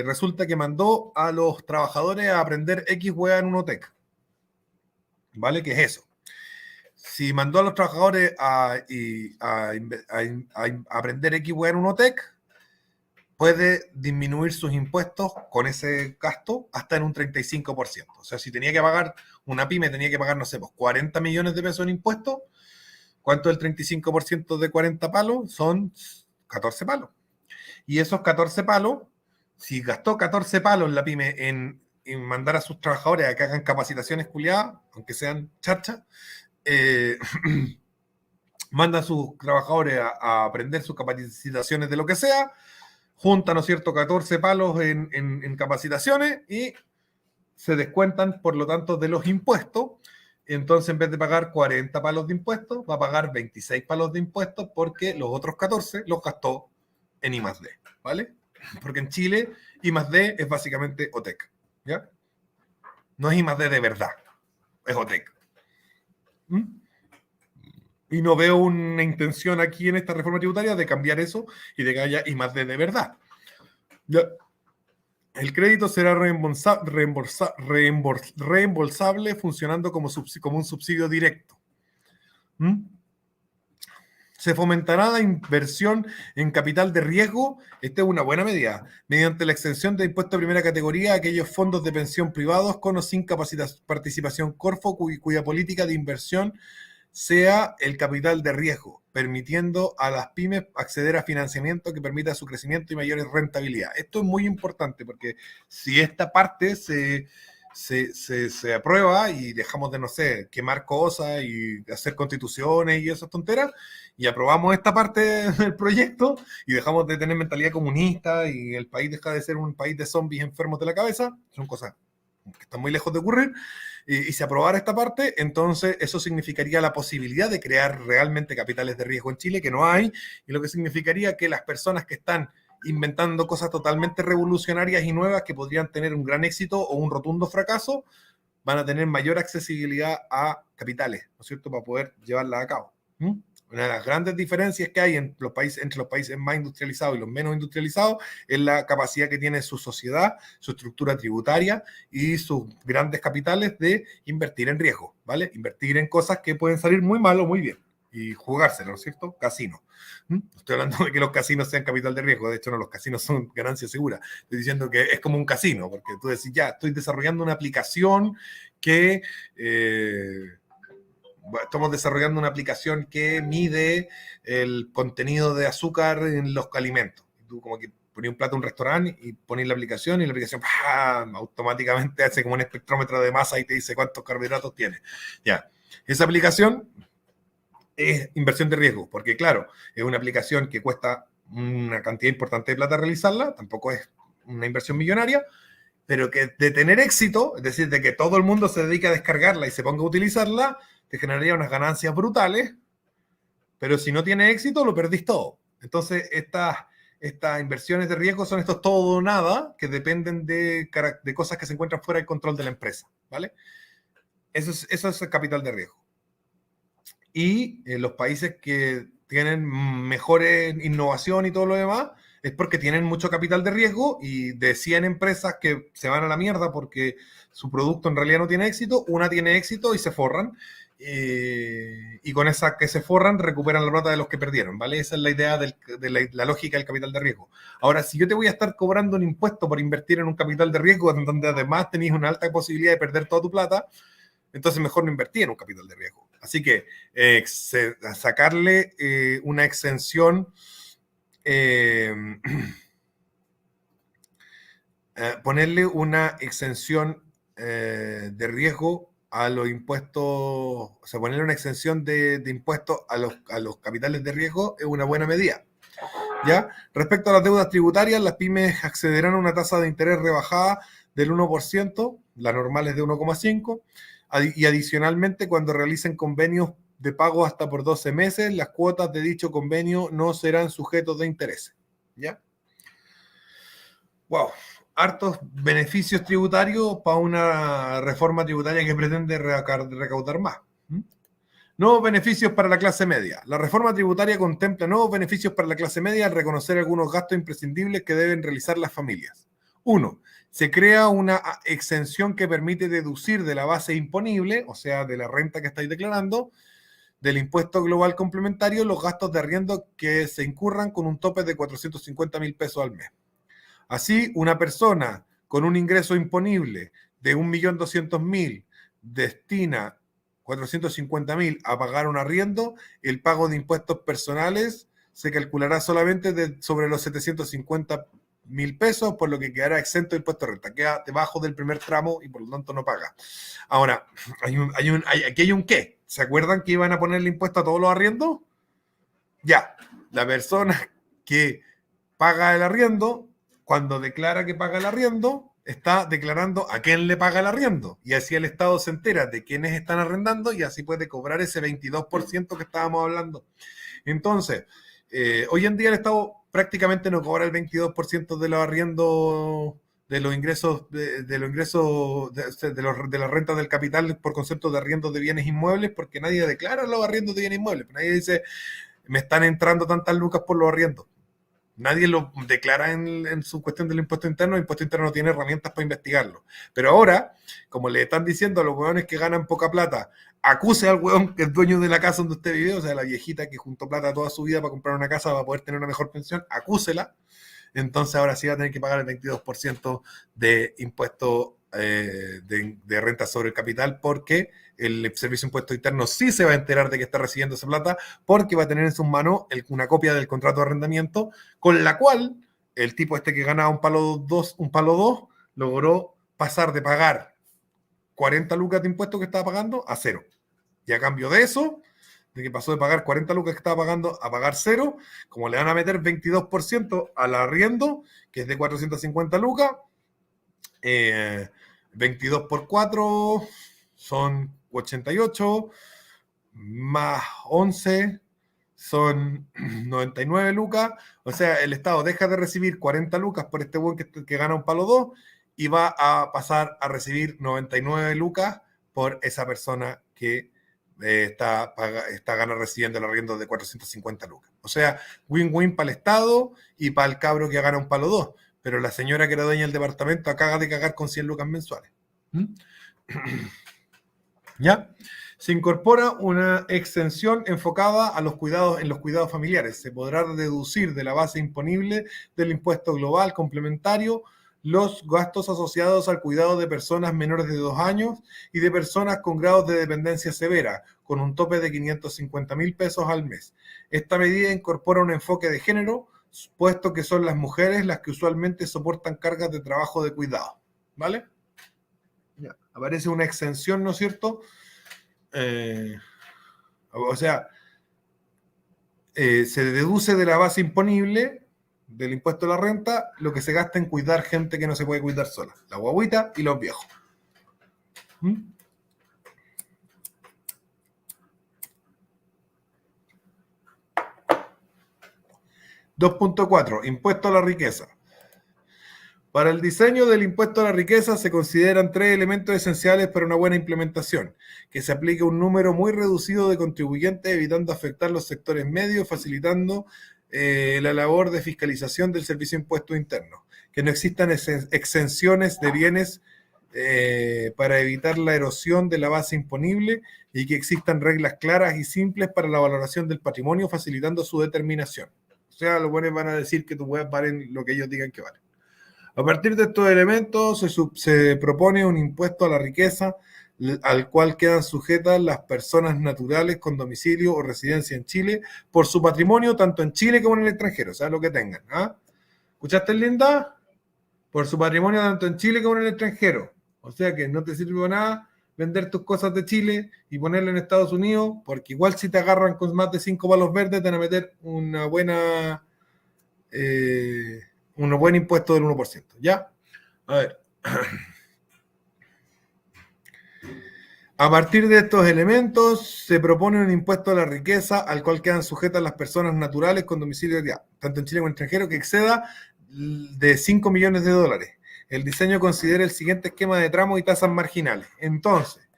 resulta que mandó a los trabajadores a aprender X hueá en un OTEC. ¿Vale? ¿Qué es eso? Si mandó a los trabajadores a aprender X hueá en un OTEC, puede disminuir sus impuestos con ese gasto hasta en un 35%. O sea, si tenía que pagar, una pyme tenía que pagar, no sé, pues 40 millones de pesos en impuestos, ¿cuánto es el 35% de 40 palos? Son 14 palos. Y esos 14 palos, si gastó 14 palos la pyme en mandar a sus trabajadores a que hagan capacitaciones culiadas, aunque sean charchas, manda a sus trabajadores a aprender sus capacitaciones de lo que sea, juntan, ¿no es cierto?, 14 palos en capacitaciones y se descuentan, por lo tanto, de los impuestos. Entonces, en vez de pagar 40 palos de impuestos, va a pagar 26 palos de impuestos porque los otros 14 los gastó en I+D, ¿vale? Porque en Chile I+D es básicamente OTEC, ¿ya? No es I+D de verdad, es OTEC. Y no veo una intención aquí en esta reforma tributaria de cambiar eso y de que haya I+D de verdad. ¿Ya? El crédito será reembolsable funcionando como un subsidio directo. ¿Mm? Se fomentará la inversión en capital de riesgo. Esta es una buena medida. Mediante la exención de impuesto de primera categoría a aquellos fondos de pensión privados con o sin participación Corfo cuya política de inversión sea el capital de riesgo, permitiendo a las pymes acceder a financiamiento que permita su crecimiento y mayor rentabilidad. Esto es muy importante porque si esta parte se aprueba y dejamos de, no sé, quemar cosas y hacer constituciones y esas tonteras, y aprobamos esta parte del proyecto y dejamos de tener mentalidad comunista y el país deja de ser un país de zombies enfermos de la cabeza, son cosas que están muy lejos de ocurrir, y se aprobara esta parte, entonces eso significaría la posibilidad de crear realmente capitales de riesgo en Chile, que no hay, y lo que significaría que las personas que están inventando cosas totalmente revolucionarias y nuevas que podrían tener un gran éxito o un rotundo fracaso, van a tener mayor accesibilidad a capitales, ¿no es cierto?, para poder llevarlas a cabo. Una de las grandes diferencias que hay entre los países más industrializados y los menos industrializados es la capacidad que tiene su sociedad, su estructura tributaria y sus grandes capitales de invertir en riesgo, ¿vale? Invertir en cosas que pueden salir muy mal o muy bien y jugárselo, ¿no es cierto? Casino. No estoy hablando de que los casinos sean capital de riesgo, de hecho no, los casinos son ganancia segura. Estoy diciendo que es como un casino, porque tú decís, ya, estoy desarrollando una aplicación que... estamos desarrollando una aplicación que mide el contenido de azúcar en los alimentos. Tú como que pones un plato en un restaurante y pones la aplicación y la aplicación ¡pam! Automáticamente hace como un espectrómetro de masa y te dice cuántos carbohidratos tiene. Ya. Esa aplicación es inversión de riesgo, porque claro, es una aplicación que cuesta una cantidad importante de plata realizarla, tampoco es una inversión millonaria, pero que de tener éxito, es decir, de que todo el mundo se dedique a descargarla y se ponga a utilizarla, te generaría unas ganancias brutales, pero si no tiene éxito, lo perdís todo. Entonces, estas inversiones de riesgo son estos todo o nada, que dependen de cosas que se encuentran fuera del control de la empresa, ¿vale? Eso es el capital de riesgo. Y los países que tienen mejores innovación y todo lo demás, es porque tienen mucho capital de riesgo y de 100 empresas que se van a la mierda porque su producto en realidad no tiene éxito, una tiene éxito y se forran. Y con esa que se forran recuperan la plata de los que perdieron, ¿vale? Esa es la idea de la lógica del capital de riesgo. Ahora, si yo te voy a estar cobrando un impuesto por invertir en un capital de riesgo donde además tenéis una alta posibilidad de perder toda tu plata, entonces mejor no invertir en un capital de riesgo. Así que sacarle una exención, ponerle una exención de riesgo a los impuestos, o sea, ponerle una exención de impuestos a los capitales de riesgo es una buena medida. ¿Ya? Respecto a las deudas tributarias, las pymes accederán a una tasa de interés rebajada del 1%, la normal es de 1,5%, y adicionalmente cuando realicen convenios de pago hasta por 12 meses, las cuotas de dicho convenio no serán sujetos de interés. ¿Ya? Wow, hartos beneficios tributarios para una reforma tributaria que pretende recaudar más. Nuevos beneficios para la clase media. La reforma tributaria contempla nuevos beneficios para la clase media al reconocer algunos gastos imprescindibles que deben realizar las familias. 1. Se crea una exención que permite deducir de la base imponible, o sea, de la renta que estáis declarando, del impuesto global complementario, los gastos de arriendo que se incurran con un tope de 450.000 pesos al mes. Así, una persona con un ingreso imponible de 1.200.000 destina 450.000 a pagar un arriendo, el pago de impuestos personales se calculará solamente sobre los 750.000 pesos, por lo que quedará exento de impuesto de renta. Queda debajo del primer tramo y por lo tanto no paga. Ahora, aquí hay un qué. ¿Se acuerdan que iban a ponerle impuesto a todos los arriendos? Ya, la persona que paga el arriendo, cuando declara que paga el arriendo, está declarando a quién le paga el arriendo. Y así el Estado se entera de quiénes están arrendando y así puede cobrar ese 22% que estábamos hablando. Entonces, hoy en día el Estado prácticamente no cobra el 22% de los arriendos, de los ingresos, de las rentas del capital por concepto de arriendos de bienes inmuebles, porque nadie declara los arriendos de bienes inmuebles. Nadie dice, me están entrando tantas lucas por los arriendos. Nadie lo declara en su cuestión del impuesto interno. El impuesto interno no tiene herramientas para investigarlo. Pero ahora, como le están diciendo a los hueones que ganan poca plata, acuse al weón que es dueño de la casa donde usted vive, o sea, la viejita que juntó plata toda su vida para comprar una casa para poder tener una mejor pensión, acúsela. Entonces ahora sí va a tener que pagar el 22% de impuesto de renta sobre el capital, porque el Servicio de Impuesto Interno sí se va a enterar de que está recibiendo esa plata, porque va a tener en sus manos una copia del contrato de arrendamiento, con la cual el tipo este que ganaba un palo dos, logró pasar de pagar 40 lucas de impuestos que estaba pagando a cero. Y a cambio de eso, de que pasó de pagar 40 lucas que estaba pagando a pagar cero, como le van a meter 22% al arriendo, que es de 450 lucas, 22 por 4 son 88, más 11 son 99 lucas. O sea, el Estado deja de recibir 40 lucas por este buen que gana un palo 2 y va a pasar a recibir 99 lucas por esa persona que está recibiendo el arriendo de 450 lucas. O sea, win-win para el Estado y para el cabro que gana un palo 2. Pero la señora que era dueña del departamento acaba de cagar con 100 lucas mensuales. ¿Ya? Se incorpora una exención enfocada a los cuidados en los cuidados familiares. Se podrá deducir de la base imponible del impuesto global complementario los gastos asociados al cuidado de personas menores de 2 años y de personas con grados de dependencia severa, con un tope de 550.000 pesos al mes. Esta medida incorpora un enfoque de género, puesto que son las mujeres las que usualmente soportan cargas de trabajo de cuidado. ¿Vale? Ya. Aparece una exención, ¿no es cierto? O sea, se deduce de la base imponible del impuesto a la renta lo que se gasta en cuidar gente que no se puede cuidar sola, la guaguita y los viejos. 2.4. Impuesto a la riqueza. Para el diseño del impuesto a la riqueza se consideran 3 elementos esenciales para una buena implementación: que se aplique un número muy reducido de contribuyentes, evitando afectar los sectores medios, facilitando la labor de fiscalización del Servicio de Impuesto Interno; que no existan exenciones de bienes para evitar la erosión de la base imponible, y que existan reglas claras y simples para la valoración del patrimonio, facilitando su determinación. O sea, los buenos van a decir que tus weas valen lo que ellos digan que valen. A partir de estos elementos se propone un impuesto a la riqueza al cual quedan sujetas las personas naturales con domicilio o residencia en Chile por su patrimonio, tanto en Chile como en el extranjero, o sea, lo que tengan. ¿Ah? ¿Escuchaste, linda? Por su patrimonio tanto en Chile como en el extranjero. O sea que no te sirve nada vender tus cosas de Chile y ponerlas en Estados Unidos, porque igual si te agarran con más de 5 palos verdes te van a meter un buen impuesto del 1%. ¿Ya? A ver. A partir de estos elementos, se propone un impuesto a la riqueza al cual quedan sujetas las personas naturales con domicilio tanto en Chile como en extranjero, que exceda de 5 millones de dólares. El diseño considera el siguiente esquema de tramos y tasas marginales. Entonces,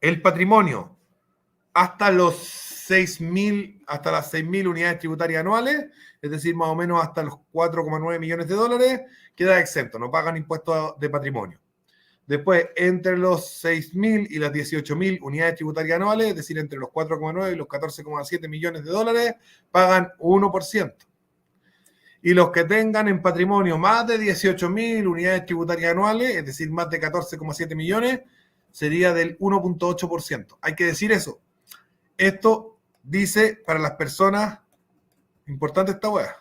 el patrimonio hasta las 6.000 unidades tributarias anuales, es decir, más o menos hasta los 4,9 millones de dólares, queda exento, no pagan impuestos de patrimonio. Después, entre los 6.000 y las 18.000 unidades tributarias anuales, es decir, entre los 4,9 y los 14,7 millones de dólares, pagan 1%. Y los que tengan en patrimonio más de 18.000 unidades tributarias anuales, es decir, más de 14,7 millones, sería del 1.8%. Hay que decir eso. Esto dice para las personas, importante esta hueá,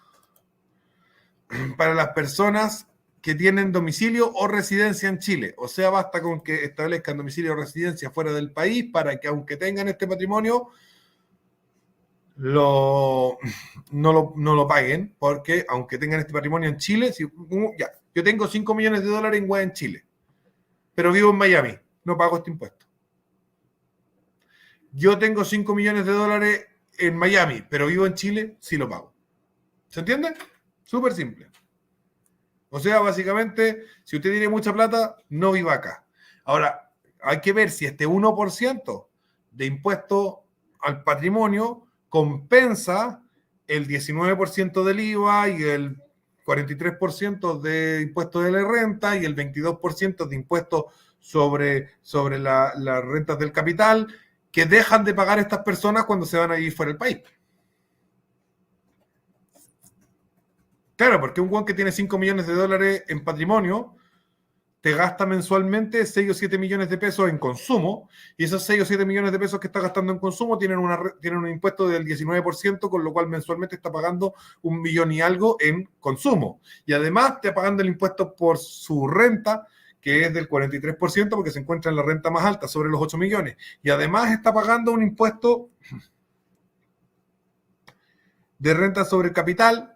para las personas que tienen domicilio o residencia en Chile. O sea, basta con que establezcan domicilio o residencia fuera del país para que, aunque tengan este patrimonio, no lo paguen, porque aunque tengan este patrimonio en Chile, yo tengo 5 millones de dólares en hueá en Chile, pero vivo en Miami, no pago este impuesto. Yo tengo 5 millones de dólares en Miami, pero vivo en Chile, sí lo pago. ¿Se entiende? Súper simple. O sea, básicamente, si usted tiene mucha plata, no viva acá. Ahora, hay que ver si este 1% de impuesto al patrimonio compensa el 19% del IVA y el 43% de impuestos de la renta y el 22% de impuestos sobre las rentas del capital que dejan de pagar estas personas cuando se van a ir fuera del país. Claro, porque un guan que tiene 5 millones de dólares en patrimonio te gasta mensualmente 6 o 7 millones de pesos en consumo, y esos 6 o 7 millones de pesos que está gastando en consumo tienen un impuesto del 19%, con lo cual mensualmente está pagando 1 millón y algo en consumo. Y además está pagando el impuesto por su renta, que es del 43%, porque se encuentra en la renta más alta, sobre los 8 millones. Y además está pagando un impuesto de renta sobre el capital,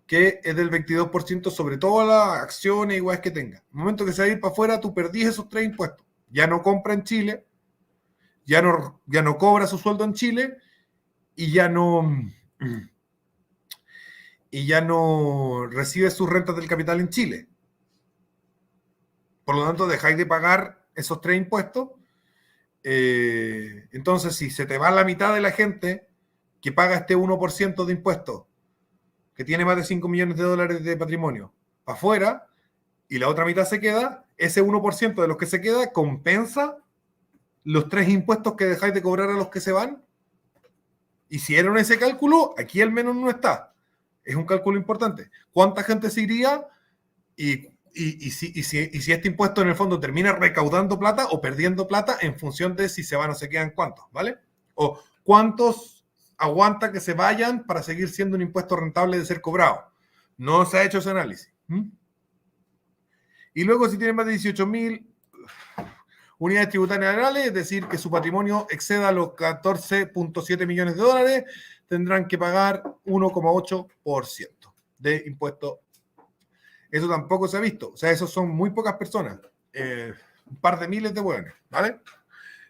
que es del 22% sobre todas las acciones iguales que tenga. En el momento que se va a ir para afuera, tú perdís esos 3 impuestos. Ya no compra en Chile, ya no cobra su sueldo en Chile y ya no recibe sus rentas del capital en Chile. Por lo tanto, dejáis de pagar esos 3 impuestos. Entonces, si se te va la mitad de la gente que paga este 1% de impuestos, que tiene más de 5 millones de dólares de patrimonio, afuera, y la otra mitad se queda, ese 1% de los que se queda compensa los 3 impuestos que dejáis de cobrar a los que se van. Hicieron ese cálculo, aquí al menos no está. Es un cálculo importante. ¿Cuánta gente se iría? Y si este impuesto en el fondo termina recaudando plata o perdiendo plata en función de si se van o se quedan cuántos, ¿vale? O cuántos aguanta que se vayan para seguir siendo un impuesto rentable de ser cobrado. No se ha hecho ese análisis. Y luego, si tienen más de 18.000 unidades tributarias anuales, es decir, que su patrimonio exceda los 14.7 millones de dólares, tendrán que pagar 1,8% de impuesto. Eso tampoco se ha visto. O sea, esos son muy pocas personas. Un par de miles de hueones, ¿vale?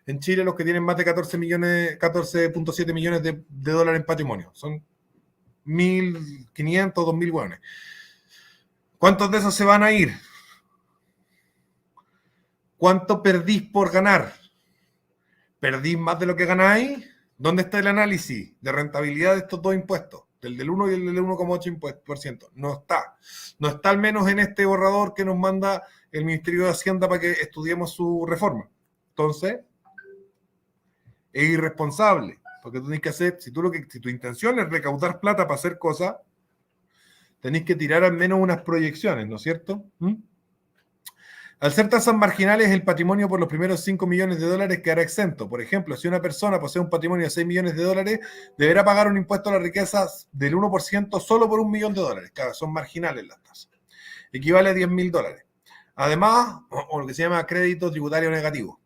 En Chile, los que tienen más de 14.7 millones de dólares en patrimonio. Son 1.500, 2.000 hueones. ¿Cuántos de esos se van a ir? ¿Cuánto perdís por ganar? ¿Perdís más de lo que ganáis? ¿Dónde está el análisis de rentabilidad de estos dos impuestos? El del 1 y el del 1,8%. No está. No está al menos en este borrador que nos manda el Ministerio de Hacienda para que estudiemos su reforma. Entonces, es irresponsable. Porque tú tenés que hacer, si tu intención es recaudar plata para hacer cosas, tenés que tirar al menos unas proyecciones, ¿no es cierto? Al ser tasas marginales, el patrimonio por los primeros 5 millones de dólares quedará exento. Por ejemplo, si una persona posee un patrimonio de 6 millones de dólares, deberá pagar un impuesto a la riqueza del 1% solo por 1 millón de dólares. Claro, son marginales las tasas. Equivale a 10.000 dólares. Además, o lo que se llama crédito tributario negativo,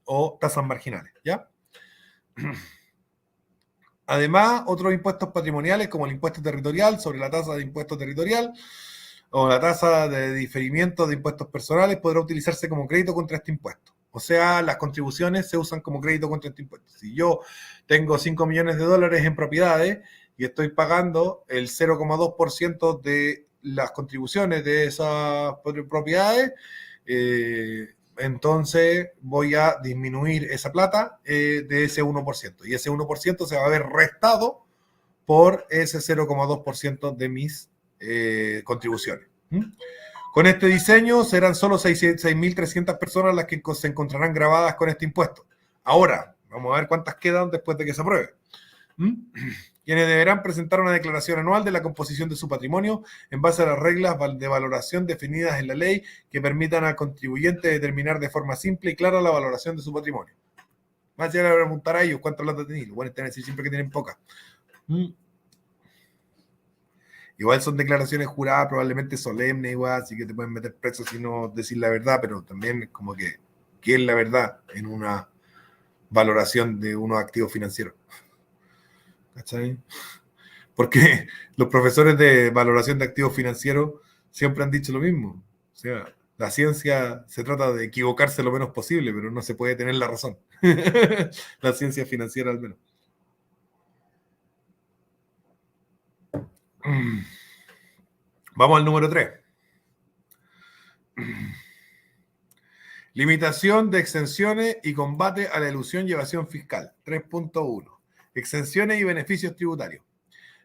o tasas marginales, ¿ya? Además, otros impuestos patrimoniales, como el impuesto territorial sobre la tasa de impuesto territorial, o la tasa de diferimiento de impuestos personales, podrá utilizarse como crédito contra este impuesto. O sea, las contribuciones se usan como crédito contra este impuesto. Si yo tengo 5 millones de dólares en propiedades y estoy pagando el 0,2% de las contribuciones de esas propiedades, entonces voy a disminuir esa plata de ese 1%. Y ese 1% se va a ver restado por ese 0,2% de mis contribuciones. Con este diseño serán solo 6.300 personas las que se encontrarán grabadas con este impuesto. Ahora, vamos a ver cuántas quedan después de que se apruebe. Quienes deberán presentar una declaración anual de la composición de su patrimonio en base a las reglas de valoración definidas en la ley que permitan al contribuyente determinar de forma simple y clara la valoración de su patrimonio. Más allá de preguntar a ellos cuántas plata tienen, lo pueden decir siempre que tienen poca. Igual son declaraciones juradas, probablemente solemnes, igual, así que te pueden meter preso si no decir la verdad, pero también es como que, ¿qué es la verdad en una valoración de unos activos financieros? ¿Cachai? Porque los profesores de valoración de activos financieros siempre han dicho lo mismo. O sea, la ciencia se trata de equivocarse lo menos posible, pero no se puede tener la razón. La ciencia financiera al menos. Vamos al número 3. Limitación de exenciones y combate a la elusión y evasión fiscal. 3.1. Exenciones y beneficios tributarios.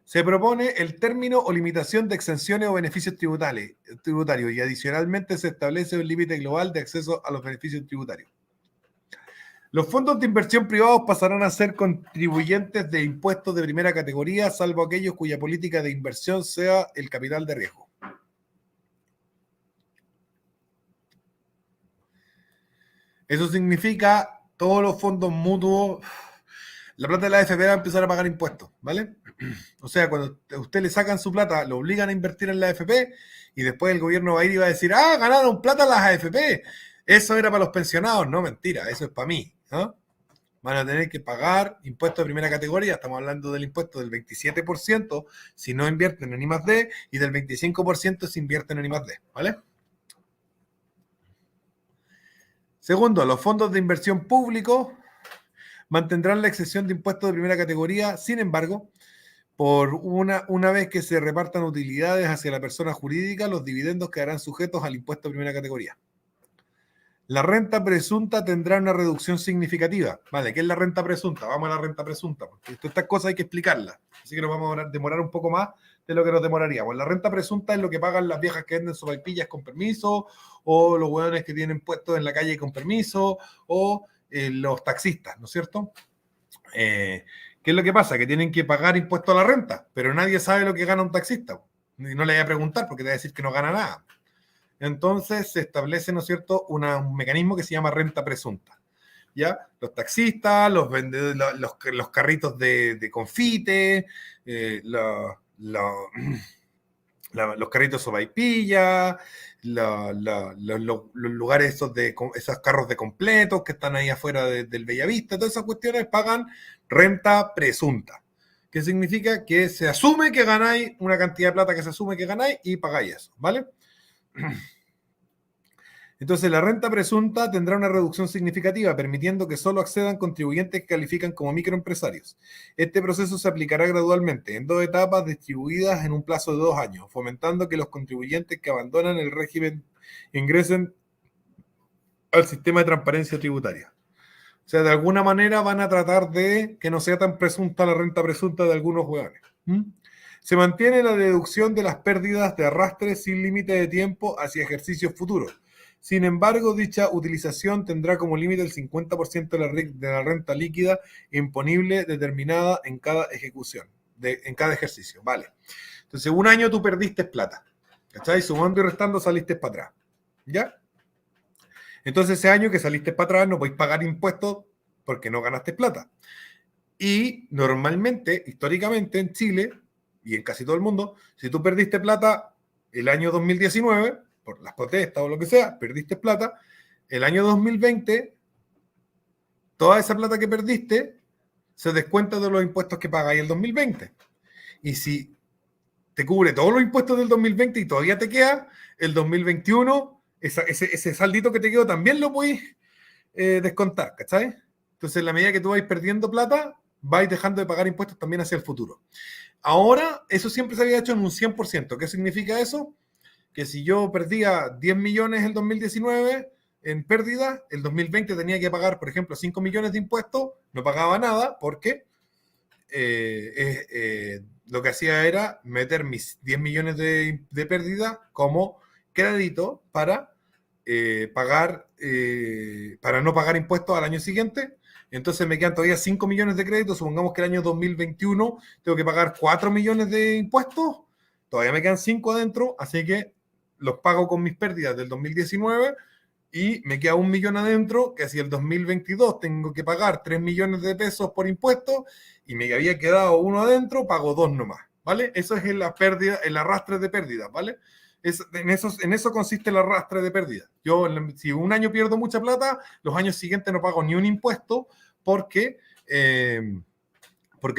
Se propone el término o limitación de exenciones o beneficios tributarios y adicionalmente se establece un límite global de acceso a los beneficios tributarios. Los fondos de inversión privados pasarán a ser contribuyentes de impuestos de primera categoría, salvo aquellos cuya política de inversión sea el capital de riesgo. Eso significa todos los fondos mutuos, la plata de la AFP va a empezar a pagar impuestos, ¿vale? O sea, cuando a usted le sacan su plata, lo obligan a invertir en la AFP y después el gobierno va a ir y va a decir, ganaron plata las AFP. Eso era para los pensionados. No, mentira, eso es para mí, ¿no? Van a tener que pagar impuestos de primera categoría, estamos hablando del impuesto del 27% si no invierten en I+D y del 25% si invierten en I+D, ¿vale? Segundo, los fondos de inversión públicos mantendrán la exención de impuestos de primera categoría, sin embargo, por una vez que se repartan utilidades hacia la persona jurídica, los dividendos quedarán sujetos al impuesto de primera categoría. La renta presunta tendrá una reducción significativa. Vale, ¿qué es la renta presunta? Vamos a la renta presunta, porque estas cosas hay que explicarlas. Así que nos vamos a demorar un poco más de lo que nos demoraríamos. La renta presunta es lo que pagan las viejas que venden sopaipillas con permiso, o los hueones que tienen puestos en la calle con permiso, o los taxistas, ¿no es cierto? ¿Qué es lo que pasa? Que tienen que pagar impuesto a la renta, pero nadie sabe lo que gana un taxista. Y no le voy a preguntar porque te va a decir que no gana nada. Entonces se establece, ¿no es cierto?, un mecanismo que se llama renta presunta. ¿Ya? Los taxistas, los vendedores, los carritos de confite, los carritos sopaipilla, los lugares esos carros de completos que están ahí afuera del Bellavista, todas esas cuestiones pagan renta presunta. ¿Qué significa? Que se asume que ganáis una cantidad de plata que se asume que ganáis y pagáis eso, ¿vale? Entonces, la renta presunta tendrá una reducción significativa, permitiendo que solo accedan contribuyentes que califican como microempresarios. Este proceso se aplicará gradualmente, en 2 etapas distribuidas en un plazo de 2 años, fomentando que los contribuyentes que abandonan el régimen ingresen al sistema de transparencia tributaria. O sea, de alguna manera van a tratar de que no sea tan presunta la renta presunta de algunos hueones. Se mantiene la deducción de las pérdidas de arrastre sin límite de tiempo hacia ejercicios futuros. Sin embargo, dicha utilización tendrá como límite el 50% de la renta líquida imponible determinada en cada ejecución, en cada ejercicio. Vale. Entonces, un año tú perdiste plata. ¿Cachai? Sumando y restando saliste para atrás. ¿Ya? Entonces, ese año que saliste para atrás no podéis pagar impuestos porque no ganaste plata. Y normalmente, históricamente en Chile y en casi todo el mundo, si tú perdiste plata el año 2019, por las protestas o lo que sea, perdiste plata, el año 2020, toda esa plata que perdiste se descuenta de los impuestos que pagáis el 2020. Y si te cubre todos los impuestos del 2020 y todavía te queda, el 2021, ese saldito que te quedó también lo podéis descontar, ¿cachai? Entonces, en la medida que tú vais perdiendo plata, vais dejando de pagar impuestos también hacia el futuro. Ahora, eso siempre se había hecho en un 100%. ¿Qué significa eso? Que si yo perdía 10 millones en el 2019 en pérdida, el 2020 tenía que pagar, por ejemplo, 5 millones de impuestos, no pagaba nada porque lo que hacía era meter mis 10 millones de pérdida como crédito para para no pagar impuestos al año siguiente. Entonces me quedan todavía 5 millones de créditos. Supongamos que el año 2021 tengo que pagar 4 millones de impuestos. Todavía me quedan 5 adentro, así que los pago con mis pérdidas del 2019 y me queda 1 millón adentro, que si el 2022 tengo que pagar 3 millones de pesos por impuestos y me había quedado 1 adentro, pago 2 nomás, ¿vale? Eso es la pérdida, el arrastre de pérdidas, ¿vale? En eso consiste el arrastre de pérdida. Yo, si un año pierdo mucha plata, los años siguientes no pago ni un impuesto porque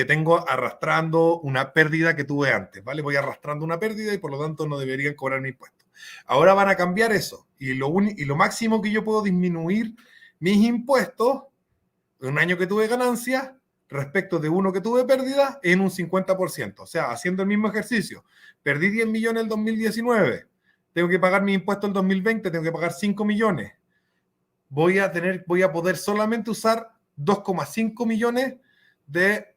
tengo arrastrando una pérdida que tuve antes, ¿vale? Voy arrastrando una pérdida y por lo tanto no deberían cobrar un impuesto. Ahora van a cambiar eso y lo máximo que yo puedo disminuir mis impuestos de un año que tuve ganancias respecto de uno que tuve pérdida en un 50%. O sea, haciendo el mismo ejercicio. Perdí 10 millones en el 2019. Tengo que pagar mi impuesto en el 2020. Tengo que pagar 5 millones. Voy a poder solamente usar 2,5 millones de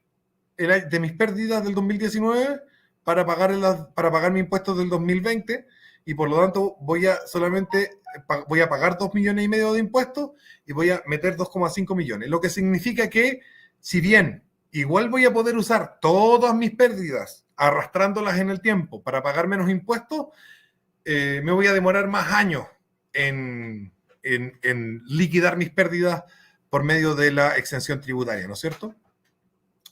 de mis pérdidas del 2019 para pagar mis impuestos del 2020 y por lo tanto voy a pagar 2,5 millones de impuestos y voy a meter 2,5 millones. Lo que significa que si bien igual voy a poder usar todas mis pérdidas arrastrándolas en el tiempo para pagar menos impuestos, me voy a demorar más años en liquidar mis pérdidas por medio de la exención tributaria, ¿no es cierto?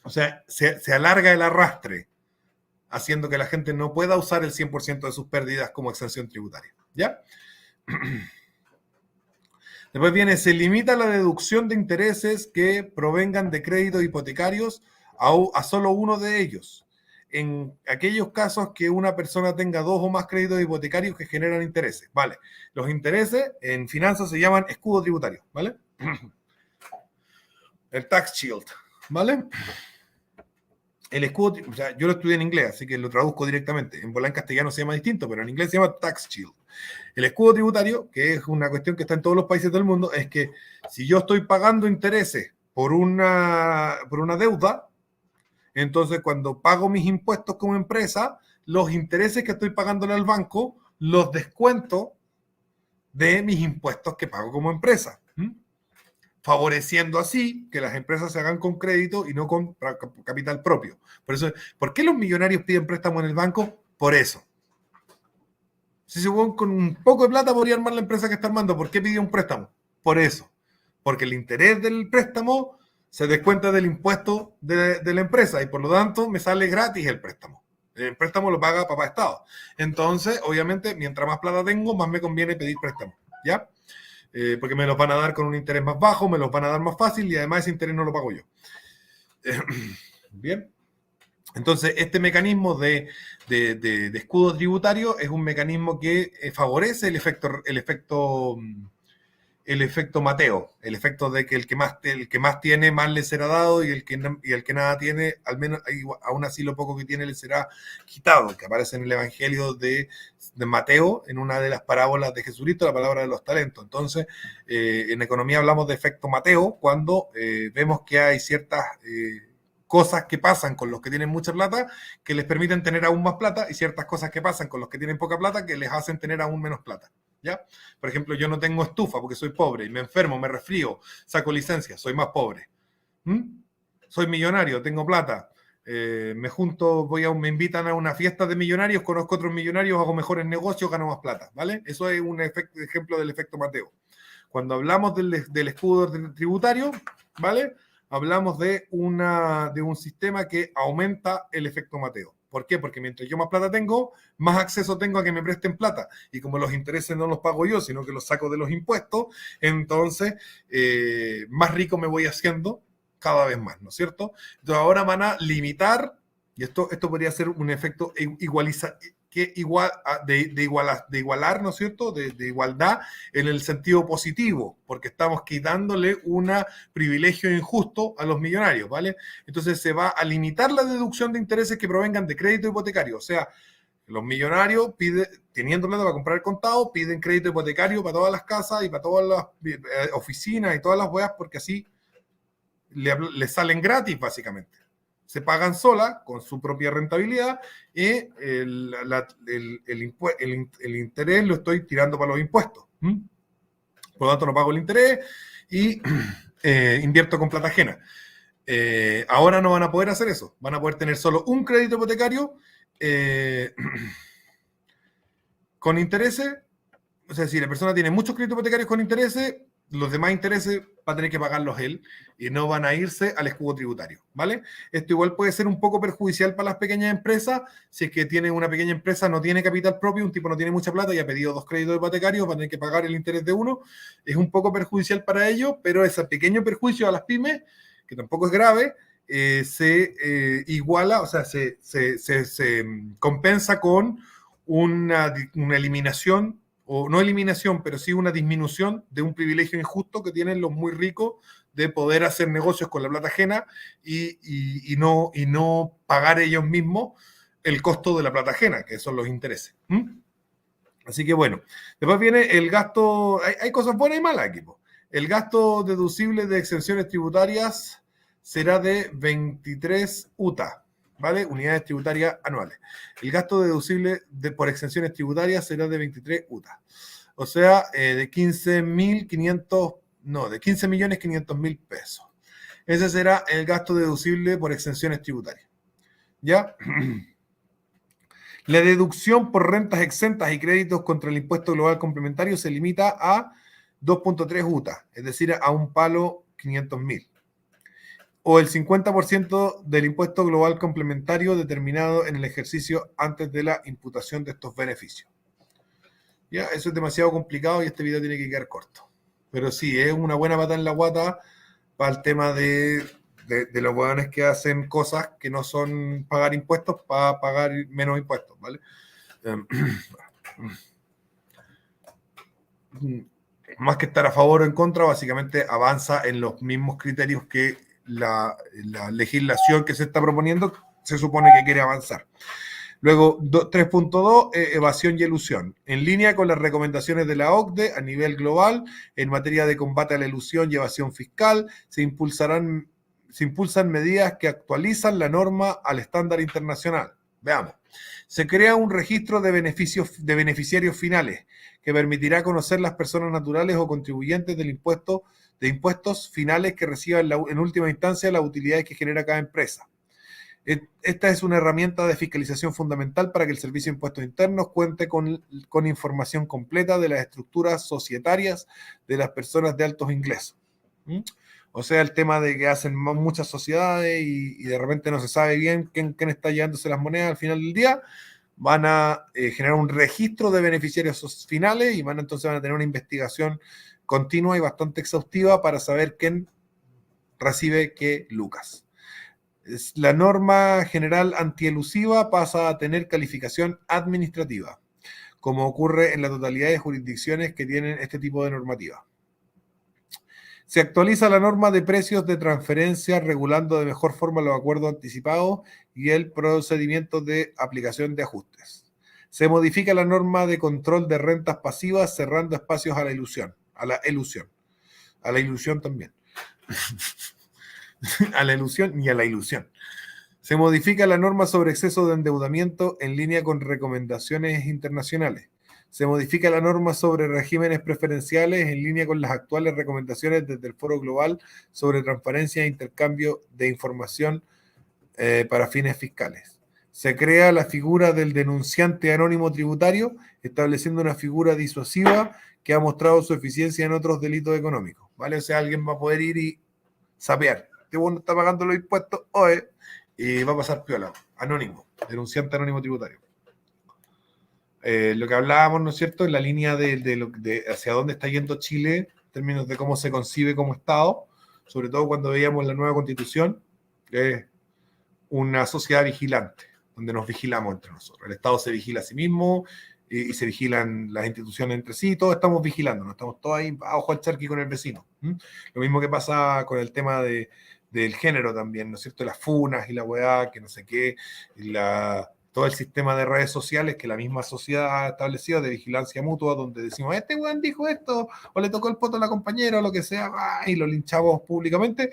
O sea, se alarga el arrastre, haciendo que la gente no pueda usar el 100% de sus pérdidas como exención tributaria, ¿ya? Después viene, se limita la deducción de intereses que provengan de créditos hipotecarios a solo uno de ellos. En aquellos casos que una persona tenga 2 o más créditos hipotecarios que generan intereses, ¿vale? Los intereses en finanzas se llaman escudo tributario, ¿vale? El tax shield, ¿vale? El escudo, o sea, yo lo estudié en inglés, así que lo traduzco directamente. En castellano se llama distinto, pero en inglés se llama tax shield. El escudo tributario, que es una cuestión que está en todos los países del mundo, es que si yo estoy pagando intereses por una deuda, entonces cuando pago mis impuestos como empresa, los intereses que estoy pagándole al banco los descuento de mis impuestos que pago como empresa. Favoreciendo así que las empresas se hagan con crédito y no con capital propio. Por eso, ¿por qué los millonarios piden préstamo en el banco? Por eso. Si se van con un poco de plata podría armar la empresa que está armando. ¿Por qué pidió un préstamo? Por eso. Porque el interés del préstamo se descuenta del impuesto de la empresa y por lo tanto me sale gratis el préstamo. El préstamo lo paga papá Estado. Entonces, obviamente, mientras más plata tengo, más me conviene pedir préstamo. ¿Ya? Porque me los van a dar con un interés más bajo, me los van a dar más fácil y además ese interés no lo pago yo. Bien. Entonces, este mecanismo de escudo tributario es un mecanismo que favorece el efecto Mateo, el efecto de que el que más tiene, más le será dado y el que nada tiene, al menos aún así lo poco que tiene le será quitado, que aparece en el Evangelio de Mateo, en una de las parábolas de Jesucristo, la palabra de los talentos. Entonces, en economía hablamos de efecto Mateo cuando vemos que hay ciertas cosas que pasan con los que tienen mucha plata que les permiten tener aún más plata y ciertas cosas que pasan con los que tienen poca plata que les hacen tener aún menos plata. ¿Ya? Por ejemplo, yo no tengo estufa porque soy pobre y me enfermo, me resfrío, saco licencia, soy más pobre. Soy millonario, tengo plata, me junto, me invitan a una fiesta de millonarios, conozco otros millonarios, hago mejores negocios, gano más plata, ¿vale? Eso es un ejemplo del efecto Mateo. Cuando hablamos del escudo tributario, ¿vale? Hablamos de un sistema que aumenta el efecto Mateo. ¿Por qué? Porque mientras yo más plata tengo, más acceso tengo a que me presten plata. Y como los intereses no los pago yo, sino que los saco de los impuestos, entonces más rico me voy haciendo cada vez más, ¿no es cierto? Entonces ahora van a limitar, y esto podría ser un efecto de igualar, ¿no es cierto? De igualdad en el sentido positivo, porque estamos quitándole un privilegio injusto a los millonarios, ¿vale? Entonces se va a limitar la deducción de intereses que provengan de crédito hipotecario, o sea, los millonarios teniendo plata para comprar el contado, piden crédito hipotecario para todas las casas y para todas las oficinas y todas las weas, porque así le salen gratis, básicamente. Se pagan sola con su propia rentabilidad y el interés lo estoy tirando para los impuestos. Por lo tanto, no pago el interés y invierto con plata ajena. Ahora no van a poder hacer eso. Van a poder tener solo un crédito hipotecario con intereses. O sea, si la persona tiene muchos créditos hipotecarios con intereses, los demás intereses va a tener que pagarlos él y no van a irse al escudo tributario, ¿vale? Esto igual puede ser un poco perjudicial para las pequeñas empresas. Si es que tiene una pequeña empresa, no tiene capital propio, un tipo no tiene mucha plata y ha pedido 2 créditos hipotecarios, va a tener que pagar el interés de uno. Es un poco perjudicial para ellos, pero ese pequeño perjuicio a las pymes, que tampoco es grave, se iguala, o sea, se compensa con una eliminación, o no eliminación, pero sí una disminución de un privilegio injusto que tienen los muy ricos de poder hacer negocios con la plata ajena y no pagar ellos mismos el costo de la plata ajena, que son los intereses. Así que bueno, después viene el gasto, hay cosas buenas y malas aquí. El gasto deducible de exenciones tributarias será de 23 UTA, ¿vale? Unidades tributarias anuales. El gasto deducible por exenciones tributarias será de 23 UTA. O sea, de 15.500.000 pesos. Ese será el gasto deducible por exenciones tributarias. ¿Ya? La deducción por rentas exentas y créditos contra el impuesto global complementario se limita a 2.3 UTA, es decir, a un palo 500.000. O el 50% del impuesto global complementario determinado en el ejercicio antes de la imputación de estos beneficios. Ya, eso es demasiado complicado y este video tiene que quedar corto. Pero sí, es una buena pata en la guata para el tema de los hueones que hacen cosas que no son pagar impuestos para pagar menos impuestos, ¿vale? Más que estar a favor o en contra, básicamente avanza en los mismos criterios que la legislación que se está proponiendo se supone que quiere avanzar. Luego, 3.2, evasión y elusión. En línea con las recomendaciones de la OCDE a nivel global, en materia de combate a la elusión y evasión fiscal, se impulsan medidas que actualizan la norma al estándar internacional. Veamos. Se crea un registro de beneficiarios finales que permitirá conocer las personas naturales o contribuyentes de impuestos finales que reciban en última instancia las utilidades que genera cada empresa. Esta es una herramienta de fiscalización fundamental para que el Servicio de Impuestos Internos cuente con información completa de las estructuras societarias de las personas de altos ingresos. O sea, el tema de que hacen muchas sociedades y de repente no se sabe bien quién está llevándose las monedas al final del día, van a generar un registro de beneficiarios finales y entonces van a tener una investigación continua y bastante exhaustiva para saber quién recibe qué lucas. La norma general antielusiva pasa a tener calificación administrativa, como ocurre en la totalidad de jurisdicciones que tienen este tipo de normativa. Se actualiza la norma de precios de transferencia regulando de mejor forma los acuerdos anticipados y el procedimiento de aplicación de ajustes. Se modifica la norma de control de rentas pasivas cerrando espacios a la ilusión también. A la ilusión y a la ilusión. Se modifica la norma sobre exceso de endeudamiento en línea con recomendaciones internacionales. Se modifica la norma sobre regímenes preferenciales en línea con las actuales recomendaciones desde el Foro Global sobre transparencia e intercambio de información para fines fiscales. Se crea la figura del denunciante anónimo tributario, estableciendo una figura disuasiva que ha mostrado su eficiencia en otros delitos económicos. ¿Vale? O sea, alguien va a poder ir y sapear. Este bueno está pagando los impuestos, y va a pasar piola. Anónimo, denunciante anónimo tributario. Lo que hablábamos, ¿no es cierto?, en la línea de hacia dónde está yendo Chile, en términos de cómo se concibe como Estado, sobre todo cuando veíamos la nueva Constitución, que es una sociedad vigilante, donde nos vigilamos entre nosotros. El Estado se vigila a sí mismo y se vigilan las instituciones entre sí, todos estamos vigilando, no estamos todos ahí a ojo al charqui con el vecino. Lo mismo que pasa con el tema del género también, ¿no es cierto? Las funas y la weá, que no sé qué, todo el sistema de redes sociales que la misma sociedad ha establecido de vigilancia mutua, donde decimos, este weón dijo esto, o le tocó el poto a la compañera, o lo que sea, y lo linchamos públicamente.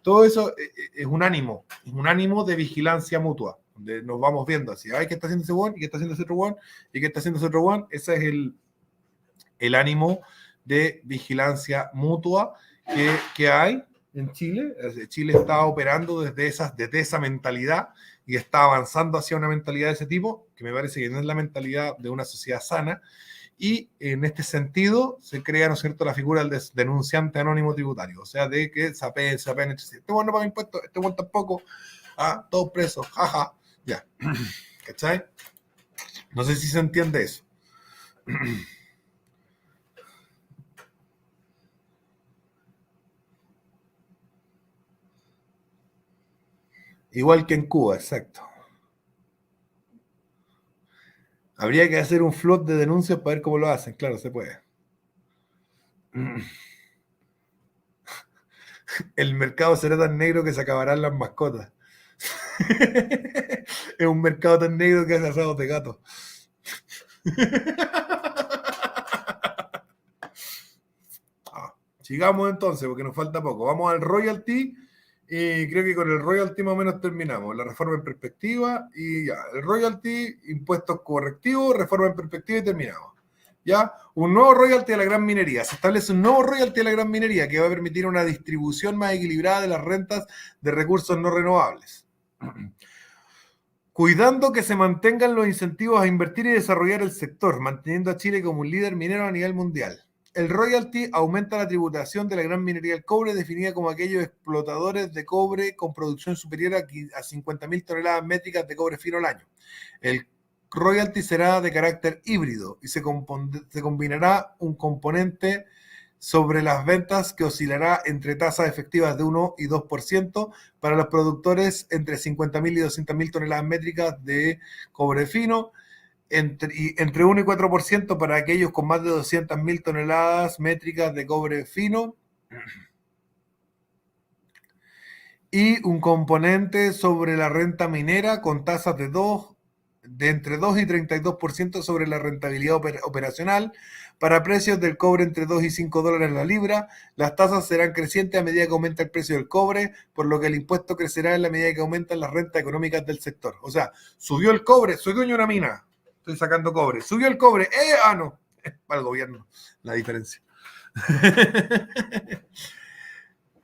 Todo eso es un ánimo de vigilancia mutua, donde nos vamos viendo así, ¿qué está haciendo ese weón? ¿Y qué está haciendo ese otro weón? ¿Y qué está haciendo ese otro weón? Ese es el ánimo de vigilancia mutua que hay en Chile. Chile está operando desde esa mentalidad y está avanzando hacia una mentalidad de ese tipo, que me parece que no es la mentalidad de una sociedad sana, y en este sentido se crea, ¿no es cierto?, la figura del denunciante anónimo tributario, o sea, de que sapeen entre sí. Este bueno no paga impuestos, este bueno tampoco, todos presos, jaja, ya, ¿cachai? No sé si se entiende eso. Igual que en Cuba, exacto. Habría que hacer un flood de denuncias para ver cómo lo hacen. Claro, se puede. El mercado será tan negro que se acabarán las mascotas. Es un mercado tan negro que hace asados de gato. Sigamos entonces, porque nos falta poco. Vamos al royalty Y creo que con el royalty más o menos terminamos. La reforma en perspectiva y ya. El royalty, impuestos correctivos, reforma en perspectiva y terminamos. Ya, un nuevo royalty a la gran minería. Se establece un nuevo royalty a la gran minería que va a permitir una distribución más equilibrada de las rentas de recursos no renovables. Cuidando que se mantengan los incentivos a invertir y desarrollar el sector, manteniendo a Chile como un líder minero a nivel mundial. El royalty aumenta la tributación de la gran minería del cobre, definida como aquellos explotadores de cobre con producción superior a 50.000 toneladas métricas de cobre fino al año. El royalty será de carácter híbrido y se combinará un componente sobre las ventas que oscilará entre tasas efectivas de 1 y 2% para los productores entre 50.000 y 200.000 toneladas métricas de cobre fino, entre 1 y 4% para aquellos con más de 200.000 toneladas métricas de cobre fino, y un componente sobre la renta minera con tasas de entre 2 y 32% sobre la rentabilidad operacional. Para precios del cobre entre 2 y 5 dólares la libra, las tasas serán crecientes a medida que aumenta el precio del cobre, por lo que el impuesto crecerá en la medida que aumentan las rentas económicas del sector. O sea, subió el cobre, soy dueño de una mina, estoy sacando cobre, subió el cobre, no, es para el gobierno la diferencia.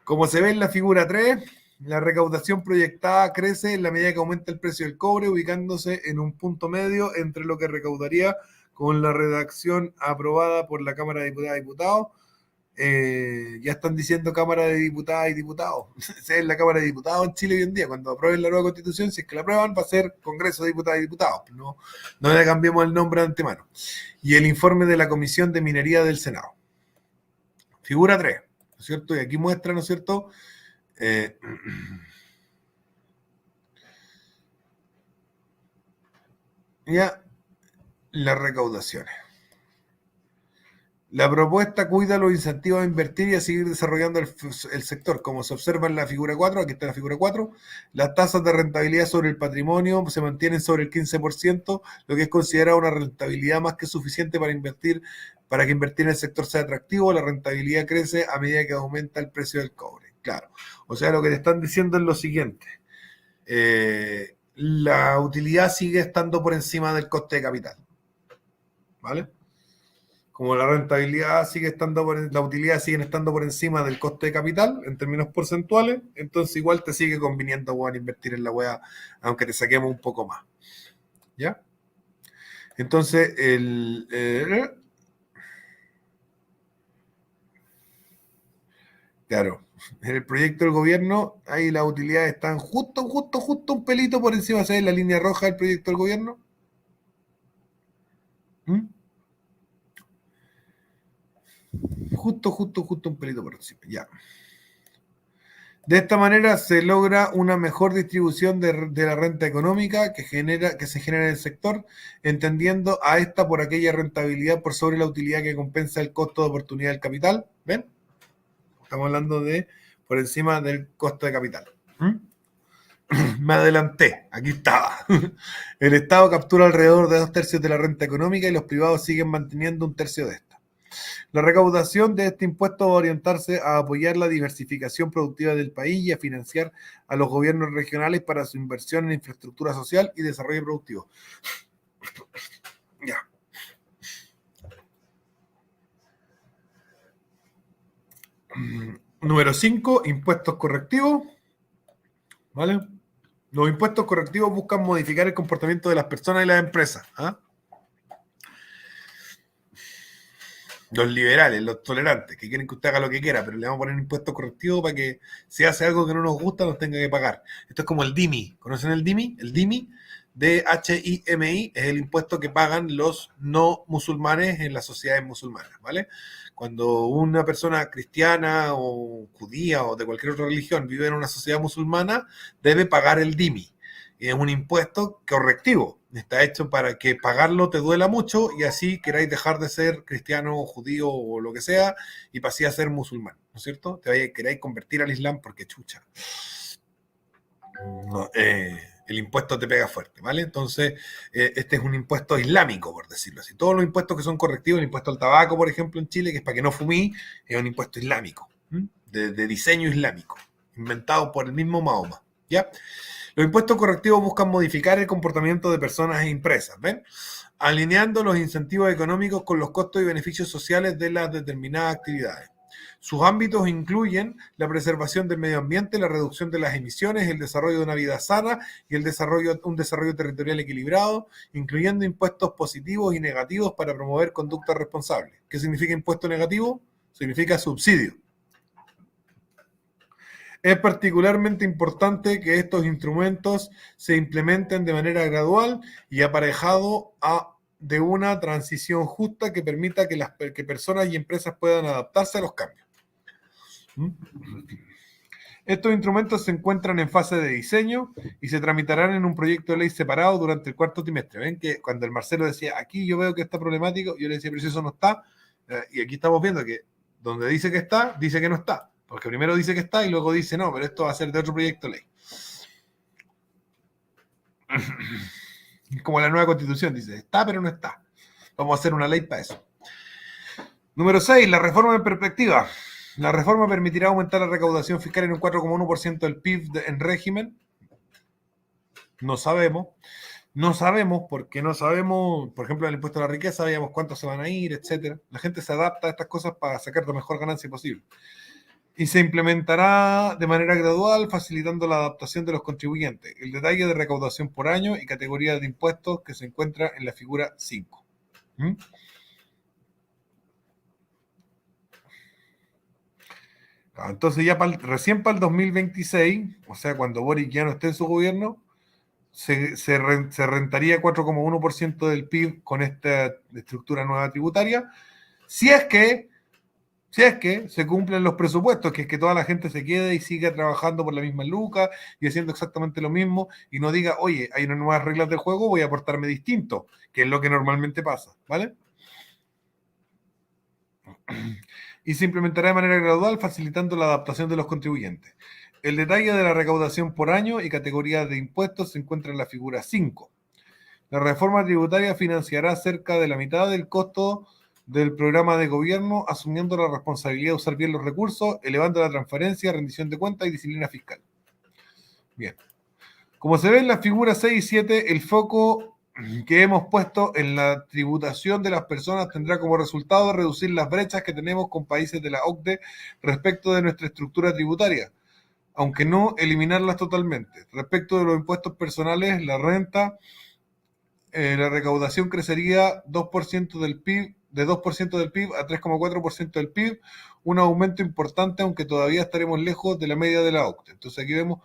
Como se ve en la figura 3, la recaudación proyectada crece en la medida que aumenta el precio del cobre, ubicándose en un punto medio entre lo que recaudaría con la redacción aprobada por la Cámara de Diputadas y Diputados. Ya están diciendo Cámara de Diputadas y Diputados. Esa es la Cámara de Diputados en Chile hoy en día. Cuando aprueben la nueva Constitución, si es que la aprueban, va a ser Congreso de Diputadas y Diputados. No le cambiemos el nombre de antemano. Y el informe de la Comisión de Minería del Senado. Figura 3, ¿no es cierto? Y aquí muestra, ¿no es cierto? Ya las recaudaciones. La propuesta cuida los incentivos a invertir y a seguir desarrollando el sector. Como se observa en la figura 4, aquí está la figura 4, las tasas de rentabilidad sobre el patrimonio se mantienen sobre el 15%, lo que es considerado una rentabilidad más que suficiente para que invertir en el sector sea atractivo. La rentabilidad crece a medida que aumenta el precio del cobre. Claro. O sea, lo que te están diciendo es lo siguiente. La utilidad sigue estando por encima del coste de capital. ¿Vale? Como la rentabilidad la utilidad sigue estando por encima del coste de capital en términos porcentuales, entonces igual te sigue conviniendo, bueno, invertir en la wea, aunque te saquemos un poco más. ¿Ya? Entonces, claro, en el proyecto del gobierno, ahí las utilidades están justo un pelito por encima, ¿sabes? La línea roja del proyecto del gobierno. Justo un pelito por encima, ya. De esta manera se logra una mejor distribución de la renta económica que se genera en el sector, entendiendo a esta por aquella rentabilidad por sobre la utilidad que compensa el costo de oportunidad del capital. ¿Ven? Estamos hablando de por encima del costo de capital. Me adelanté, aquí estaba. El Estado captura alrededor de 2/3 de la renta económica y los privados siguen manteniendo 1/3 de esta. La recaudación de este impuesto va a orientarse a apoyar la diversificación productiva del país y a financiar a los gobiernos regionales para su inversión en infraestructura social y desarrollo productivo. Ya. Número 5, impuestos correctivos. ¿Vale? Los impuestos correctivos buscan modificar el comportamiento de las personas y las empresas. ¿Ah? Los liberales, los tolerantes, que quieren que usted haga lo que quiera, pero le vamos a poner impuestos correctivos para que si hace algo que no nos gusta nos tenga que pagar. Esto es como el DIMI. ¿Conocen el DIMI? El DIMI, DHIMI, es el impuesto que pagan los no musulmanes en las sociedades musulmanas, ¿vale? Cuando una persona cristiana o judía o de cualquier otra religión vive en una sociedad musulmana, debe pagar el DIMI. Es un impuesto correctivo. Está hecho para que pagarlo te duela mucho y así queráis dejar de ser cristiano, judío o lo que sea y pasé a ser musulmán, ¿no es cierto? Queráis convertir al Islam porque chucha. No, el impuesto te pega fuerte, ¿vale? Entonces, este es un impuesto islámico, por decirlo así. Todos los impuestos que son correctivos, el impuesto al tabaco, por ejemplo, en Chile, que es para que no fumí, es un impuesto islámico, de diseño islámico. inventado por el mismo Mahoma, ¿ya? Los impuestos correctivos buscan modificar el comportamiento de personas e empresas, ¿ven? Alineando los incentivos económicos con los costos y beneficios sociales de las determinadas actividades. Sus ámbitos incluyen la preservación del medio ambiente, la reducción de las emisiones, el desarrollo de una vida sana y un desarrollo territorial equilibrado, incluyendo impuestos positivos y negativos para promover conductas responsables. ¿Qué significa impuesto negativo? Significa subsidio. Es particularmente importante que estos instrumentos se implementen de manera gradual y aparejado de una transición justa que permita que personas y empresas puedan adaptarse a los cambios. Estos instrumentos se encuentran en fase de diseño y se tramitarán en un proyecto de ley separado durante el cuarto trimestre. Ven que cuando el Marcelo decía, aquí yo veo que está problemático, yo le decía, pero si eso no está, y aquí estamos viendo que donde dice que está, dice que no está. Porque primero dice que está y luego dice, no, pero esto va a ser de otro proyecto de ley. Como la nueva constitución, dice, está pero no está. Vamos a hacer una ley para eso. Número 6, la reforma en perspectiva. La reforma permitirá aumentar la recaudación fiscal en un 4,1% del PIB en régimen. No sabemos. No sabemos porque no sabemos, por ejemplo, el impuesto a la riqueza, sabíamos cuántos se van a ir, etc. La gente se adapta a estas cosas para sacar la mejor ganancia posible. Y se implementará de manera gradual, facilitando la adaptación de los contribuyentes. El detalle de recaudación por año y categoría de impuestos que se encuentra en la figura 5. Entonces ya recién para el 2026, o sea, cuando Boric ya no esté en su gobierno, se rentaría 4,1% del PIB con esta estructura nueva tributaria, si es que se cumplen los presupuestos, que es que toda la gente se quede y siga trabajando por la misma luca y haciendo exactamente lo mismo y no diga, oye, hay unas nuevas reglas del juego, voy a portarme distinto, que es lo que normalmente pasa, ¿vale? Y se implementará de manera gradual, facilitando la adaptación de los contribuyentes. El detalle de la recaudación por año y categorías de impuestos se encuentra en la figura 5. La reforma tributaria financiará cerca de la mitad del costo del programa de gobierno, asumiendo la responsabilidad de usar bien los recursos, elevando la transparencia, rendición de cuentas y disciplina fiscal. Bien. Como se ve en las figuras 6 y 7, el foco que hemos puesto en la tributación de las personas tendrá como resultado reducir las brechas que tenemos con países de la OCDE respecto de nuestra estructura tributaria, aunque no eliminarlas totalmente. Respecto de los impuestos personales, la renta, la recaudación crecería 2% del PIB, de 2% del PIB a 3,4% del PIB, un aumento importante, aunque todavía estaremos lejos de la media de la OCDE. Entonces aquí vemos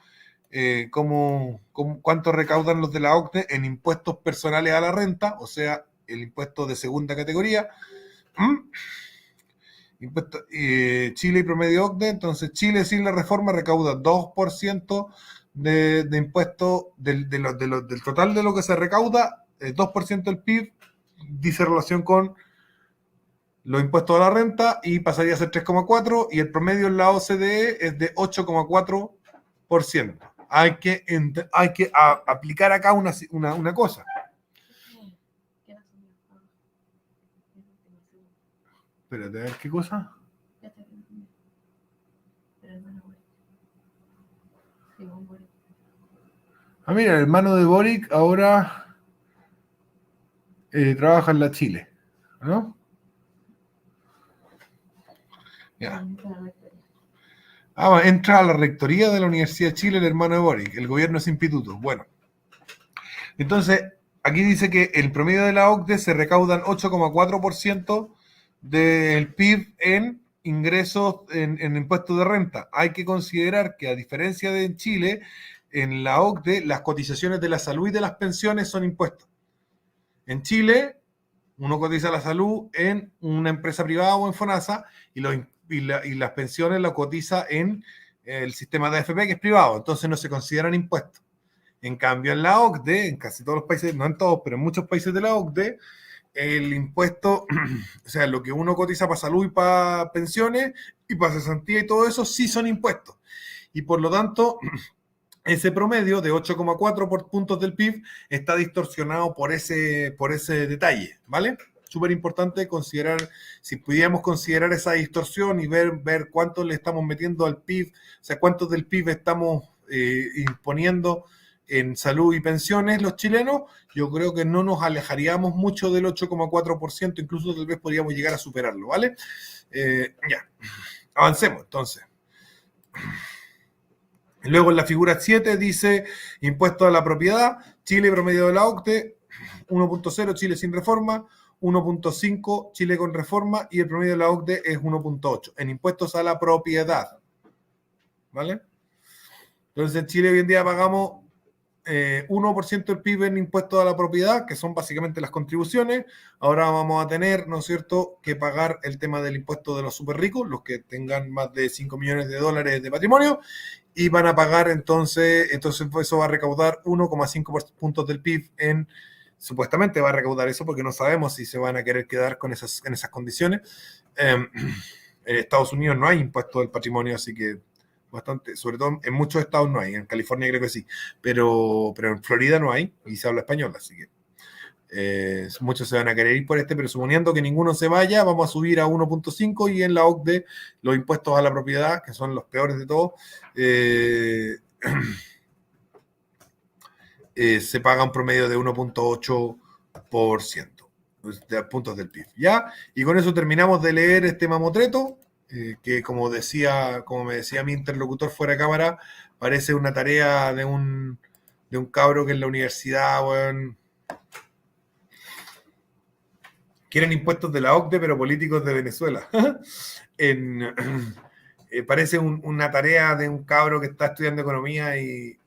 cuánto recaudan los de la OCDE en impuestos personales a la renta, o sea, el impuesto de segunda categoría. Chile y promedio OCDE, entonces Chile sin la reforma recauda 2% de impuesto del total de lo que se recauda, 2% del PIB, dice relación con los impuestos a la renta y pasaría a ser 3,4%, y el promedio en la OCDE es de 8,4%. Hay que aplicar acá una cosa. Espérate, a ver qué cosa. Mira, el hermano de Boric ahora trabaja en la Chile, ¿no? Ya. Entra a la rectoría de la Universidad de Chile el hermano de Boric, el gobierno es impituto. Bueno, entonces aquí dice que el promedio de la OCDE se recaudan 8,4% del PIB en ingresos en impuestos de renta. Hay que considerar que, a diferencia de en Chile, en la OCDE las cotizaciones de la salud y de las pensiones son impuestos. En Chile, uno cotiza la salud en una empresa privada o en FONASA y las pensiones las cotiza en el sistema de AFP, que es privado, entonces no se consideran impuestos. En cambio, en la OCDE, en casi todos los países, no en todos, pero en muchos países de la OCDE, el impuesto, o sea, lo que uno cotiza para salud y para pensiones y para cesantía y todo eso, sí son impuestos. Y por lo tanto, ese promedio de 8,4 puntos del PIB está distorsionado por ese detalle, ¿vale? súper importante considerar, si pudiéramos considerar esa distorsión y ver cuánto le estamos metiendo al PIB, o sea, cuánto del PIB estamos imponiendo en salud y pensiones los chilenos, yo creo que no nos alejaríamos mucho del 8,4%, incluso tal vez podríamos llegar a superarlo, ¿vale? Ya, avancemos entonces. Luego en la figura 7 dice impuesto a la propiedad, Chile promedio de la OCDE, 1.0 Chile sin reforma, 1.5 Chile con reforma y el promedio de la OCDE es 1.8 en impuestos a la propiedad. ¿Vale? Entonces en Chile hoy en día pagamos 1% del PIB en impuestos a la propiedad, que son básicamente las contribuciones. Ahora vamos a tener, ¿no es cierto?, que pagar el tema del impuesto de los súper ricos, los que tengan más de 5 millones de dólares de patrimonio, y van a pagar entonces eso va a recaudar 1,5 puntos del PIB supuestamente va a recaudar eso porque no sabemos si se van a querer quedar en esas condiciones. En Estados Unidos no hay impuesto del patrimonio, así que bastante, sobre todo en muchos estados no hay, en California creo que sí, pero en Florida no hay y se habla español, así que muchos se van a querer ir por pero suponiendo que ninguno se vaya, vamos a subir a 1.5 y en la OCDE los impuestos a la propiedad, que son los peores de todos, se paga un promedio de 1.8% de puntos del PIB, ¿ya? Y con eso terminamos de leer este mamotreto, que como me decía mi interlocutor fuera de cámara, parece una tarea de un cabro que en la universidad, bueno, quieren impuestos de la OCDE, pero políticos de Venezuela. Parece una tarea de un cabro que está estudiando economía y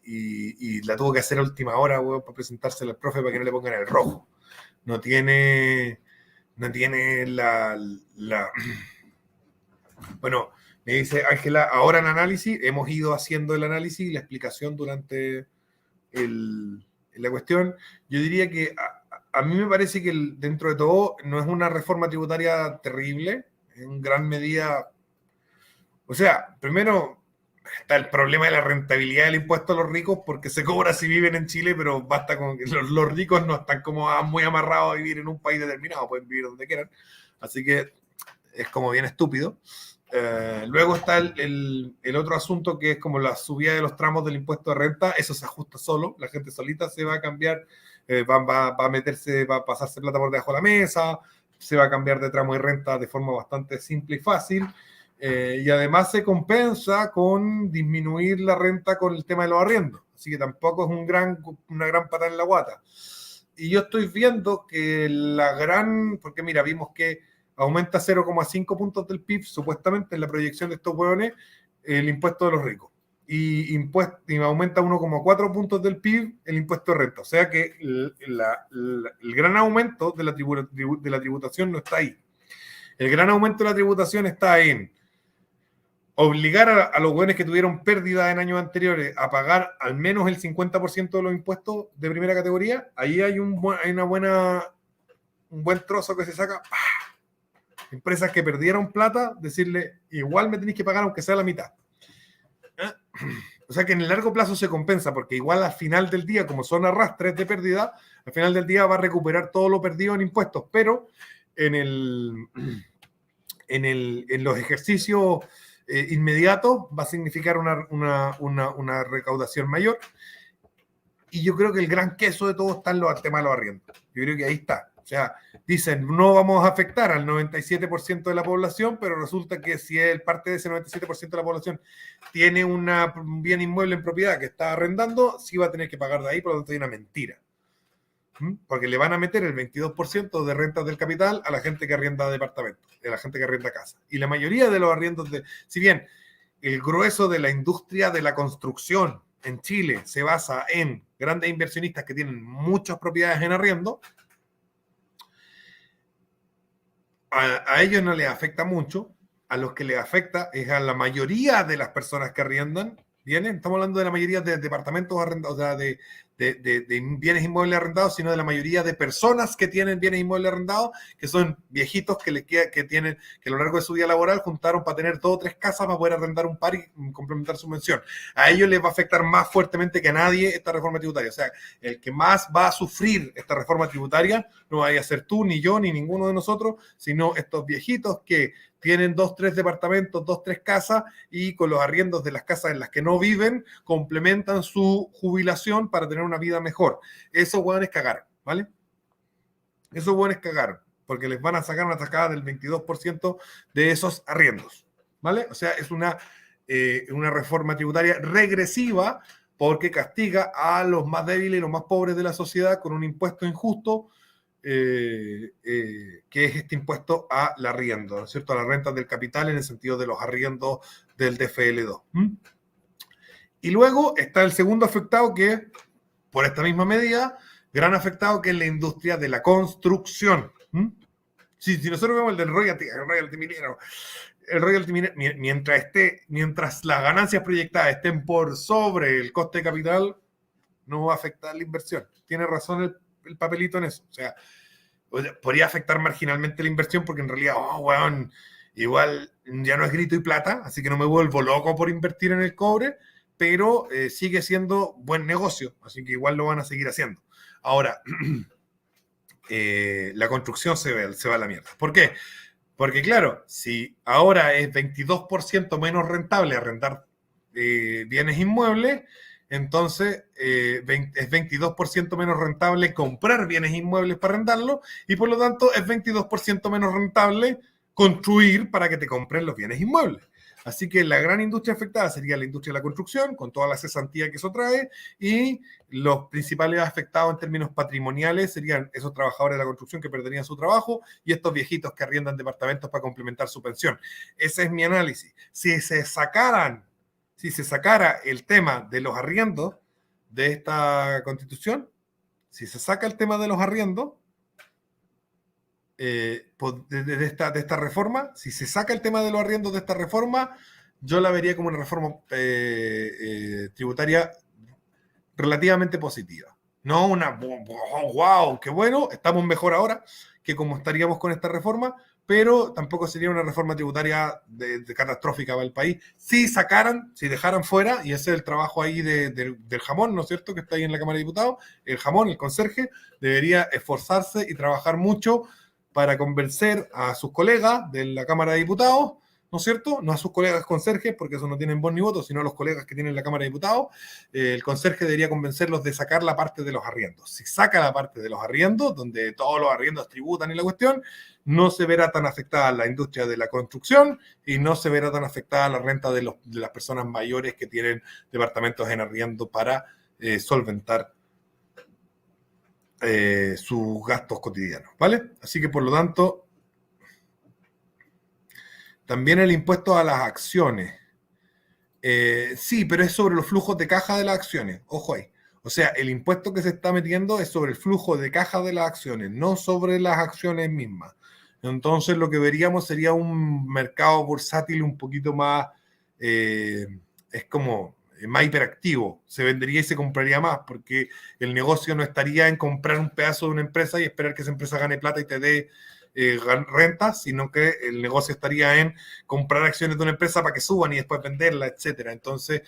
la tuvo que hacer a última hora, bueno, para presentársela al profe para que no le pongan el rojo. No tiene la Bueno, me dice Ángela, ahora en análisis, hemos ido haciendo el análisis y la explicación durante la cuestión. Yo diría que a mí me parece que dentro de todo no es una reforma tributaria terrible, en gran medida. O sea, primero está el problema de la rentabilidad del impuesto a los ricos porque se cobra si viven en Chile, pero basta con que los ricos no están como muy amarrados a vivir en un país determinado, pueden vivir donde quieran. Así que es como bien estúpido. Luego está el otro asunto que es como la subida de los tramos del impuesto de renta, eso se ajusta solo, la gente solita se va a cambiar, va a pasarse plata por debajo de la mesa, se va a cambiar de tramo de renta de forma bastante simple y fácil, y además se compensa con disminuir la renta con el tema de los arriendos, así que tampoco es una gran patada en la guata. Y yo estoy viendo que porque mira, vimos que aumenta 0,5 puntos del PIB, supuestamente en la proyección de estos hueones, el impuesto de los ricos. Y aumenta 1,4 puntos del PIB el impuesto de renta. O sea que el gran aumento de la tributación no está ahí. El gran aumento de la tributación está en obligar a los hueones que tuvieron pérdida en años anteriores a pagar al menos el 50% de los impuestos de primera categoría. Ahí hay un buen trozo que se saca. Empresas que perdieron plata, decirle, igual me tenéis que pagar aunque sea la mitad. O sea que en el largo plazo se compensa, porque igual al final del día, como son arrastres de pérdida, al final del día va a recuperar todo lo perdido en impuestos, pero en los ejercicios inmediatos va a significar una recaudación mayor. Y yo creo que el gran queso de todo está en el tema de los arriendos. Yo creo que ahí está. O sea, dicen, no vamos a afectar al 97% de la población, pero resulta que si parte de ese 97% de la población tiene un bien inmueble en propiedad que está arrendando, sí va a tener que pagar de ahí, por lo tanto hay una mentira. Porque le van a meter el 22% de rentas del capital a la gente que arrienda departamentos, a la gente que arrienda casa. Y la mayoría de los arriendos, si bien el grueso de la industria de la construcción en Chile se basa en grandes inversionistas que tienen muchas propiedades en arriendo, a ellos no les afecta mucho, a los que les afecta es a la mayoría de las personas que arriendan, ¿viene? Estamos hablando de la mayoría de departamentos arrendados, o sea, de de bienes inmuebles arrendados, sino de la mayoría de personas que tienen bienes inmuebles arrendados, que son viejitos que a lo largo de su vida laboral juntaron para tener 2 o 3 casas para poder arrendar un par y complementar su pensión. A ellos les va a afectar más fuertemente que a nadie esta reforma tributaria. O sea, el que más va a sufrir esta reforma tributaria no vaya a ser tú, ni yo, ni ninguno de nosotros, sino estos viejitos que tienen 2, 3 departamentos, 2, 3 casas y con los arriendos de las casas en las que no viven complementan su jubilación para tener una vida mejor. Esos hueones cagaron, ¿vale? Esos hueones cagaron porque les van a sacar una tajada del 22% de esos arriendos, ¿vale? O sea, es una reforma tributaria regresiva porque castiga a los más débiles y los más pobres de la sociedad con un impuesto injusto, que es este impuesto al arriendo, ¿no es cierto? A las rentas del capital en el sentido de los arriendos del DFL2. Y luego está el segundo afectado que, por esta misma medida, gran afectado, que es la industria de la construcción. Si nosotros vemos el del royalty minero, el royalty minero, mientras las ganancias proyectadas estén por sobre el coste de capital, no va a afectar la inversión. Tiene razón el papelito en eso. O sea, podría afectar marginalmente la inversión porque en realidad, weón, igual ya no es grito y plata, así que no me vuelvo loco por invertir en el cobre, pero sigue siendo buen negocio, así que igual lo van a seguir haciendo. Ahora, la construcción se va a la mierda. ¿Por qué? Porque claro, si ahora es 22% menos rentable arrendar bienes inmuebles, entonces es 22% menos rentable comprar bienes inmuebles para arrendarlos y por lo tanto es 22% menos rentable construir para que te compren los bienes inmuebles. Así que la gran industria afectada sería la industria de la construcción, con toda la cesantía que eso trae, y los principales afectados en términos patrimoniales serían esos trabajadores de la construcción que perderían su trabajo y estos viejitos que arriendan departamentos para complementar su pensión. Ese es mi análisis. Si se sacara el tema de los arriendos de esta constitución, si se saca el tema de los arriendos de esta reforma, si se saca el tema de los arriendos de esta reforma, yo la vería como una reforma tributaria relativamente positiva. No una, wow, qué bueno, estamos mejor ahora que como estaríamos con esta reforma, pero tampoco sería una reforma tributaria de catastrófica para el país. Si dejaran fuera, y ese es el trabajo ahí del jamón, ¿no es cierto?, que está ahí en la Cámara de Diputados, el jamón, el conserje, debería esforzarse y trabajar mucho para convencer a sus colegas de la Cámara de Diputados, ¿no es cierto? No a sus colegas conserjes, porque eso no tienen voz ni voto, sino a los colegas que tienen la Cámara de Diputados. El conserje debería convencerlos de sacar la parte de los arriendos. Si saca la parte de los arriendos, donde todos los arriendos tributan y la cuestión, no se verá tan afectada la industria de la construcción y no se verá tan afectada la renta de las personas mayores que tienen departamentos en arriendo para solventar sus gastos cotidianos, ¿vale? Así que por lo tanto, también el impuesto a las acciones. Sí, pero es sobre los flujos de caja de las acciones, ojo ahí. O sea, el impuesto que se está metiendo es sobre el flujo de caja de las acciones, no sobre las acciones mismas. Entonces lo que veríamos sería un mercado bursátil un poquito más, es como más hiperactivo, se vendería y se compraría más, porque el negocio no estaría en comprar un pedazo de una empresa y esperar que esa empresa gane plata y te dé rentas, sino que el negocio estaría en comprar acciones de una empresa para que suban y después venderla, etcétera. Entonces,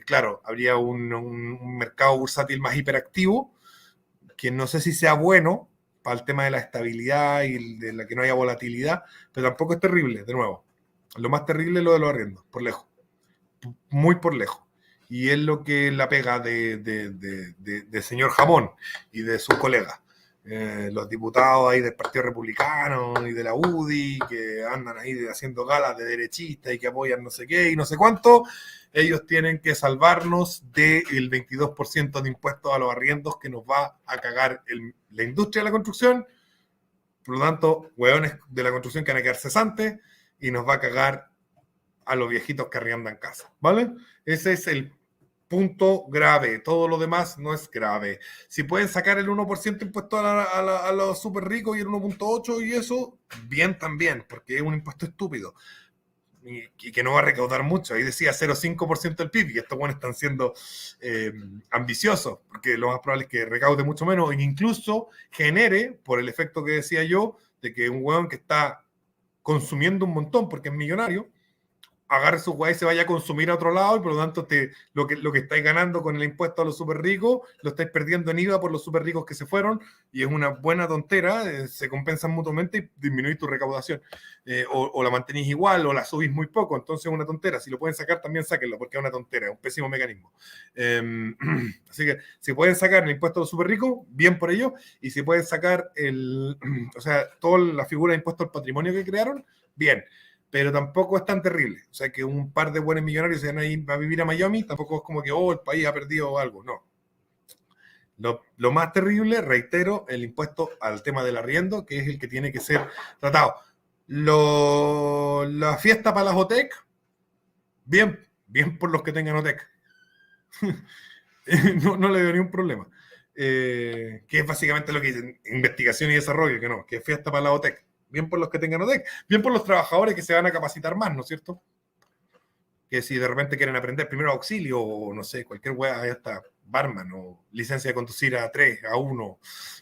claro, habría un mercado bursátil más hiperactivo, que no sé si sea bueno para el tema de la estabilidad y de la que no haya volatilidad, pero tampoco es terrible, de nuevo. Lo más terrible es lo de los arriendos, por lejos, muy por lejos. Y es lo que la pega de señor Jamón y de sus colegas. Los diputados ahí del Partido Republicano y de la UDI, que andan ahí haciendo galas de derechistas y que apoyan no sé qué y no sé cuánto, ellos tienen que salvarnos del 22% de impuestos a los arriendos que nos va a cagar la industria de la construcción. Por lo tanto, hueones de la construcción que van a quedar cesantes y nos va a cagar a los viejitos que arriendan casa, ¿vale? Ese es el punto grave, todo lo demás no es grave. Si pueden sacar el 1% impuesto a los súper ricos y el 1.8% y eso, bien también, porque es un impuesto estúpido. y que no va a recaudar mucho. Ahí decía 0,5% del PIB, y estos buenos están siendo ambiciosos, porque lo más probable es que recaude mucho menos, e incluso genere, por el efecto que decía yo, de que un hueón que está consumiendo un montón porque es millonario, agarre su guay y se vaya a consumir a otro lado, y por lo tanto lo que estáis ganando con el impuesto a los súper ricos lo estáis perdiendo en IVA por los súper ricos que se fueron, y es una buena tontera. Se compensan mutuamente y disminuís tu recaudación, o la mantenís igual o la subís muy poco. Entonces es una tontera. Si lo pueden sacar, también sáquenlo, porque es una tontera, es un pésimo mecanismo. Así que si pueden sacar el impuesto a los súper ricos, bien por ello, y si pueden sacar o sea, toda la figura de impuesto al patrimonio que crearon, bien, pero tampoco es tan terrible. O sea, que un par de buenos millonarios se van a ir a vivir a Miami, tampoco es como que, el país ha perdido algo, no. Lo más terrible, reitero, el impuesto al tema del arriendo, que es el que tiene que ser tratado. La fiesta para las OTEC, bien por los que tengan OTEC. No le veo ningún problema. Que es básicamente lo que dicen, investigación y desarrollo, que es fiesta para la OTEC. Bien por los que tengan OTEC, bien por los trabajadores que se van a capacitar más, ¿no es cierto? Que si de repente quieren aprender primero auxilio, o no sé, cualquier hueá, hasta barman, o licencia de conducir a 3, a 1,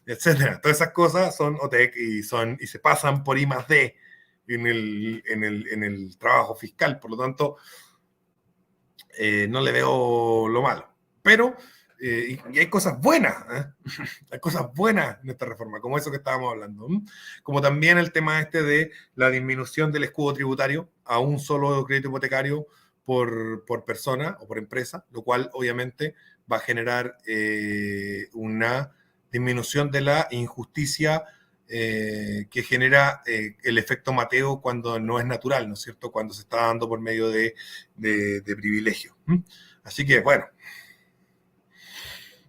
etcétera. Todas esas cosas son OTEC y se pasan por I+D en el trabajo fiscal. Por lo tanto, no le veo lo malo. Pero, y hay cosas buenas, hay cosas buenas en esta reforma, como eso que estábamos hablando. Como también el tema de la disminución del escudo tributario a un solo crédito hipotecario por persona o por empresa, lo cual obviamente va a generar una disminución de la injusticia que genera el efecto Mateo cuando no es natural, ¿no es cierto? Cuando se está dando por medio de privilegio. Así que, bueno,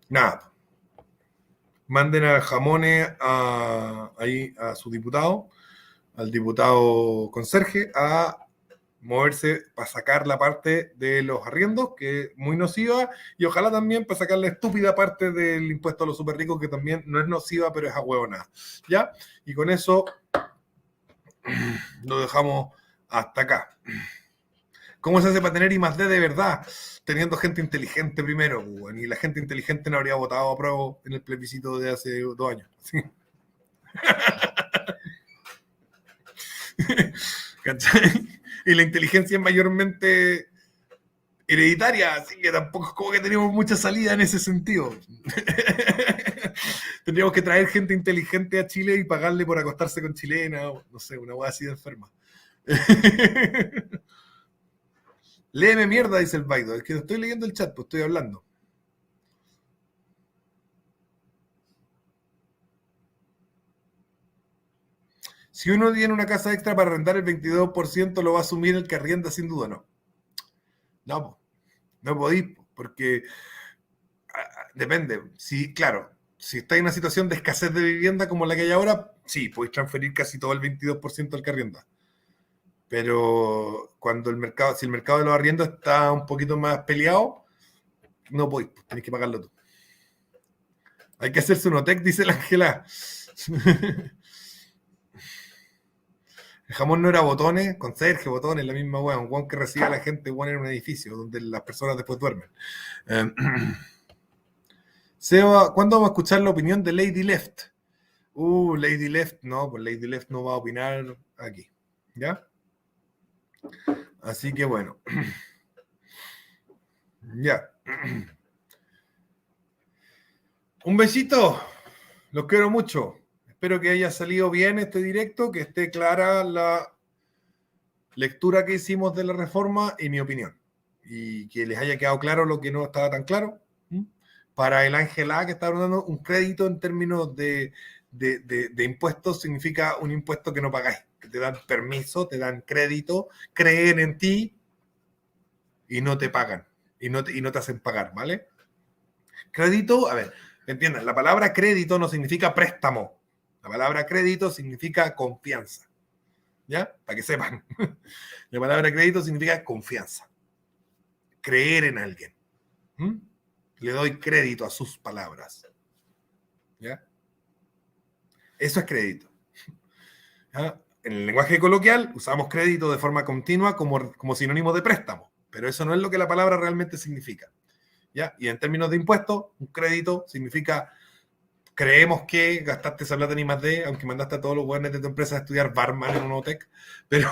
nada. Manden al Jamone ahí a su diputado, al diputado conserje, a moverse para sacar la parte de los arriendos, que es muy nociva, y ojalá también para sacar la estúpida parte del impuesto a los súper ricos, que también no es nociva, pero es ahueonada. ¿Ya? Y con eso lo dejamos hasta acá. ¿Cómo se hace para tener I+D de verdad? Teniendo gente inteligente primero, pues, y la gente inteligente no habría votado a prueba en el plebiscito de hace 2 años. ¿Sí? ¿Cachai? Y la inteligencia es mayormente hereditaria, así que tampoco es como que tenemos mucha salida en ese sentido. Tendríamos que traer gente inteligente a Chile y pagarle por acostarse con chilena, o no sé, una hueá así de enferma. Léeme mierda, dice el Baido. Es que no estoy leyendo el chat, pues estoy hablando. Si uno tiene una casa extra para arrendar, el 22% lo va a asumir el que arrienda, sin duda, no. No, no podéis, porque depende. Sí, claro, si estáis en una situación de escasez de vivienda como la que hay ahora, sí, podéis transferir casi todo el 22% al que arrienda. Pero si el mercado de los arriendos está un poquito más peleado, no podéis, pues, tenéis que pagarlo tú. Hay que hacerse un OTEC, dice la Ángela. El jamón no era botones, conserje, botones, la misma weá, un weón que recibe a la gente, weón, en un edificio donde las personas después duermen. Seba, ¿cuándo vamos a escuchar la opinión de Lady Left? Lady Left, no, pues Lady Left no va a opinar aquí, ¿ya? Así que bueno, ya. Un besito, los quiero mucho. Espero que haya salido bien este directo, que esté clara la lectura que hicimos de la reforma y mi opinión. Y que les haya quedado claro lo que no estaba tan claro. Para el Ángel A, que está hablando, un crédito en términos de impuestos significa un impuesto que no pagáis, que te dan permiso, te dan crédito, creen en ti y no te pagan, y no te hacen pagar, ¿vale? Crédito, a ver, entiendan, la palabra crédito no significa préstamo, la palabra crédito significa confianza, ¿ya? Para que sepan. La palabra crédito significa confianza, creer en alguien. Le doy crédito a sus palabras, ¿ya? Eso es crédito. ¿Ya? en el lenguaje coloquial usamos crédito de forma continua como sinónimo de préstamo, pero eso no es lo que la palabra realmente significa. ¿Ya? Y en términos de impuestos, un crédito significa creemos que gastaste esa plata en I+D, aunque mandaste a todos los buenos de tu empresa a estudiar barman en un OTEC, pero,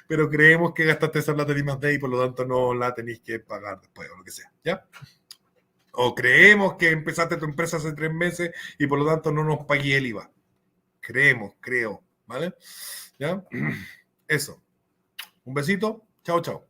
pero creemos que gastaste esa plata en I+D y por lo tanto no la tenéis que pagar después o lo que sea, ¿ya? O creemos que empezaste tu empresa hace 3 meses y por lo tanto no nos pagué el IVA. Creo, ¿vale? ¿Ya? Eso. Un besito. Chao, chao.